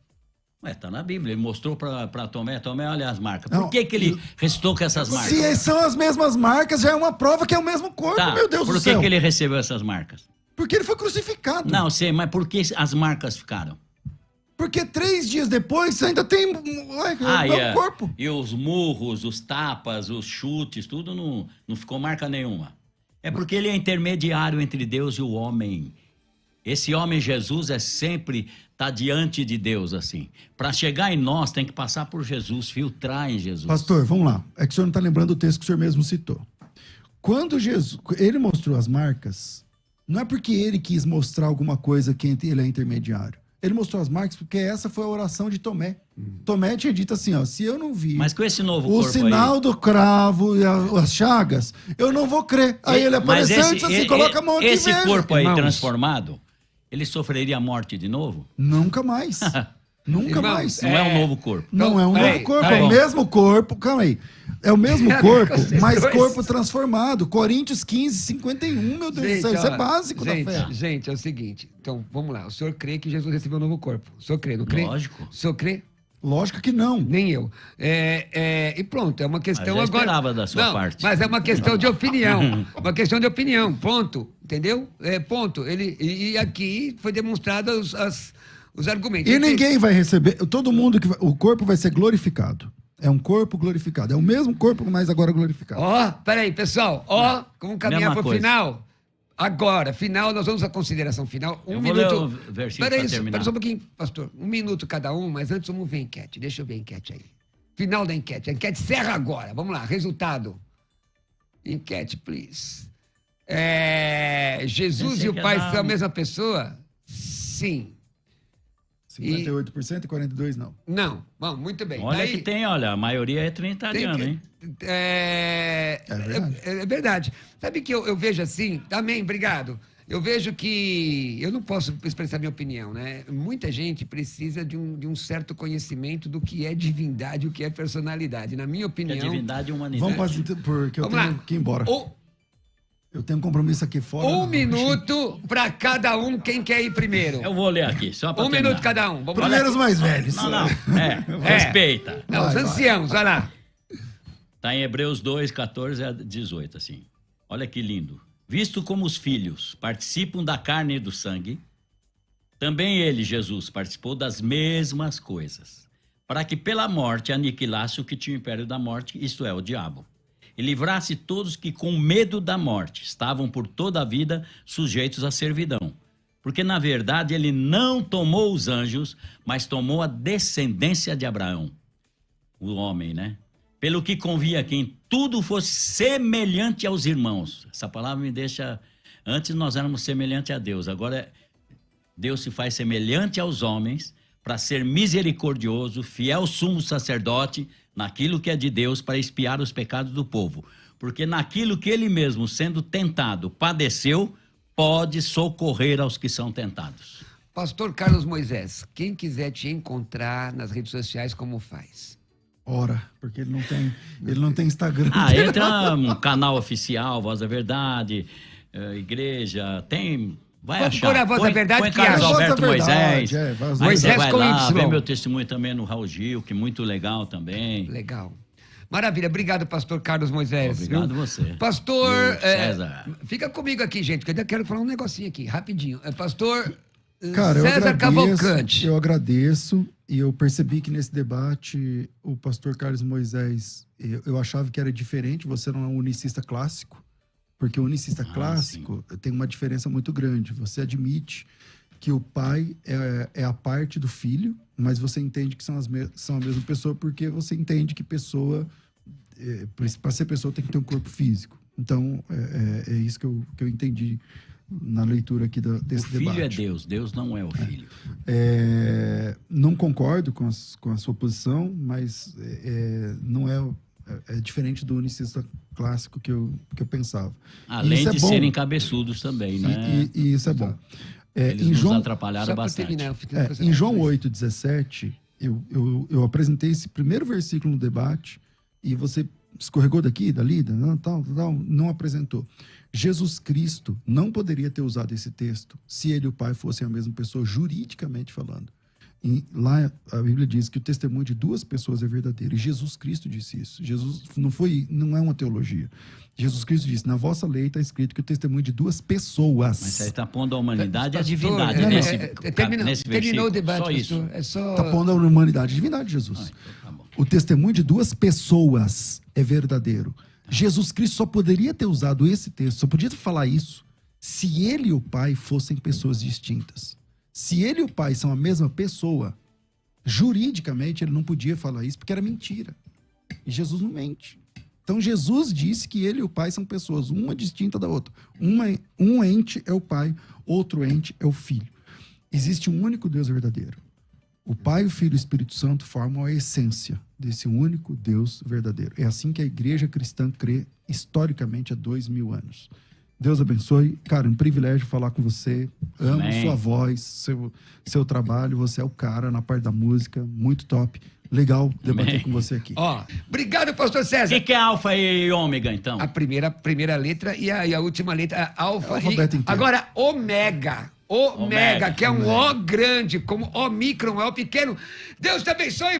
Tá na Bíblia. Ele mostrou para Tomé. Tomé, olha as marcas. Por que ele ressuscitou com essas marcas? Se são as mesmas marcas, já é uma prova que é o mesmo corpo, meu Deus do céu. Por que ele recebeu essas marcas? Porque ele foi crucificado. Não, sei, mas por que as marcas ficaram? Porque 3 dias depois você ainda tem o corpo. E os murros, os tapas, os chutes, tudo não ficou marca nenhuma. É porque ele é intermediário entre Deus e o homem. Esse homem Jesus sempre está diante de Deus, assim. Para chegar em nós, tem que passar por Jesus, filtrar em Jesus. Pastor, vamos lá. É que o senhor não está lembrando o texto que o senhor mesmo citou. Quando ele mostrou as marcas, não é porque ele quis mostrar alguma coisa que ele é intermediário. Ele mostrou as marcas porque essa foi a oração de Tomé. Tomé tinha dito assim, se eu não vi mas com esse novo o corpo sinal aí, do cravo e as chagas, eu não vou crer. Aí ele apareceu e disse assim, coloca a mão aqui, esse velho. corpo aí Irmãos, transformado, ele sofreria a morte de novo? Nunca mais. Nunca Irmãos, mais. Não é um novo corpo. Não é um novo corpo, é o mesmo corpo. Calma aí. É o mesmo corpo, mas corpo transformado. Coríntios 15, 51, meu Deus do céu. Isso é básico da fé. Gente, é o seguinte. Então, vamos lá. O senhor crê que Jesus recebeu um novo corpo? O senhor crê, não crê? Lógico. O senhor crê? Lógico que não. Nem eu. E pronto, é uma questão eu agora. Esperava da sua parte. Mas é uma questão de opinião. Uma questão de opinião. Ponto. Entendeu? Ponto. E aqui foi demonstrado os argumentos. E ninguém vai receber. Todo mundo que o corpo vai ser glorificado. É um corpo glorificado. É o mesmo corpo, mas agora glorificado. Peraí, pessoal. Vamos caminhar para o final. Agora, final, nós vamos à consideração final. Eu vou ler o versículo para terminar. Espera só um pouquinho, pastor. 1 minuto cada um, mas antes vamos ver a enquete. Deixa eu ver a enquete aí. Final da enquete. A enquete encerra agora. Vamos lá, resultado. Enquete, please. Jesus e o Pai são a mesma pessoa? Sim. 58% e 42% não. Não. Bom, muito bem. Olha que tem, a maioria é trinitariana, hein? É verdade. Sabe que eu vejo assim? Amém, obrigado. Eu vejo que... Eu não posso expressar minha opinião, né? Muita gente precisa de um certo conhecimento do que é divindade e o que é personalidade. Na minha opinião... É divindade e humanidade. Vamos porque eu tenho que ir embora. Eu tenho um compromisso aqui fora. 1 minuto para cada um, quem quer ir primeiro. Eu vou ler aqui, só para 1 minuto cada um. Vamos Primeiro os mais velhos. Não. Respeita. Não, os anciãos, vai lá. Está em Hebreus 2, 14 a 18, assim. Olha que lindo. Visto como os filhos participam da carne e do sangue, também ele, Jesus, participou das mesmas coisas, para que pela morte aniquilasse o que tinha o império da morte, isto é, o diabo, e livrasse todos que com medo da morte estavam por toda a vida sujeitos à servidão. Porque, na verdade, ele não tomou os anjos, mas tomou a descendência de Abraão, o homem, né? Pelo que convia que em tudo fosse semelhante aos irmãos. Essa palavra me deixa... Antes nós éramos semelhantes a Deus, agora Deus se faz semelhante aos homens para ser misericordioso, fiel sumo sacerdote naquilo que é de Deus para expiar os pecados do povo. Porque naquilo que ele mesmo, sendo tentado, padeceu, pode socorrer aos que são tentados. Pastor Carlos Moisés, quem quiser te encontrar nas redes sociais, como faz? Ora, porque ele não tem Instagram. Entra no canal oficial, Voz da Verdade, igreja, tem... Vai Vamos achar. pôr a Voz da Verdade, põe que Carlos acha. Alberto Voz da Moisés. Verdade, Voz da Aí você Moisés vai com lá, Y. vê meu testemunho também no Raul Gil, que é muito legal também. Legal. Maravilha, obrigado, pastor Carlos Moisés. Obrigado viu? você. Pastor E o César. Fica comigo aqui, gente, que eu ainda quero falar um negocinho aqui, rapidinho. Pastor Cara, César Cavalcante. Eu agradeço e eu percebi que nesse debate o pastor Carlos Moisés, eu achava que era diferente, você não é um unicista clássico, porque o unicista clássico tem uma diferença muito grande. Você admite que o pai é a parte do filho, mas você entende que são a mesma pessoa porque você entende que pessoa, para ser pessoa, tem que ter um corpo físico. Então, é isso que eu entendi na leitura aqui desse debate. O filho é Deus, Deus não é o filho. Não concordo com a sua posição, mas não é diferente do unicista clássico que eu pensava. Além de serem cabeçudos também, né? E isso é bom. Eles nos atrapalharam bastante. Em João 8,17, eu apresentei esse primeiro versículo no debate e você escorregou daqui, dali, não apresentou. Jesus Cristo não poderia ter usado esse texto se ele e o Pai fossem a mesma pessoa, juridicamente falando. E lá a Bíblia diz que o testemunho de duas pessoas é verdadeiro. E Jesus Cristo disse isso. Jesus não é uma teologia. Jesus Cristo disse, na vossa lei está escrito que o testemunho de duas pessoas... Mas você está pondo a humanidade e a Pastor, divindade nesse versículo. Terminou o debate, só isso. Está pondo a humanidade e a divindade, Jesus. Então tá bom. O testemunho de duas pessoas é verdadeiro. Jesus Cristo só poderia ter usado esse texto, só podia falar isso, se ele e o Pai fossem pessoas distintas. Se ele e o Pai são a mesma pessoa, juridicamente ele não podia falar isso, porque era mentira. E Jesus não mente. Então Jesus disse que ele e o Pai são pessoas, uma distinta da outra. Um ente é o Pai, outro ente é o Filho. Existe um único Deus verdadeiro. O Pai, o Filho e o Espírito Santo formam a essência desse único Deus verdadeiro. É assim que a igreja cristã crê historicamente há 2000 anos. Deus abençoe. Cara, um privilégio falar com você. Amo Amém. sua voz, seu trabalho. Você é o cara na parte da música. Muito top. Legal debater Amém. com você aqui. Obrigado, pastor O César. que é alfa e ômega, então? A primeira letra e a última letra, alfa. Alfabeto inteiro. Agora, ômega. Ômega, que é um O grande, como Omicron, é o pequeno. Deus te abençoe.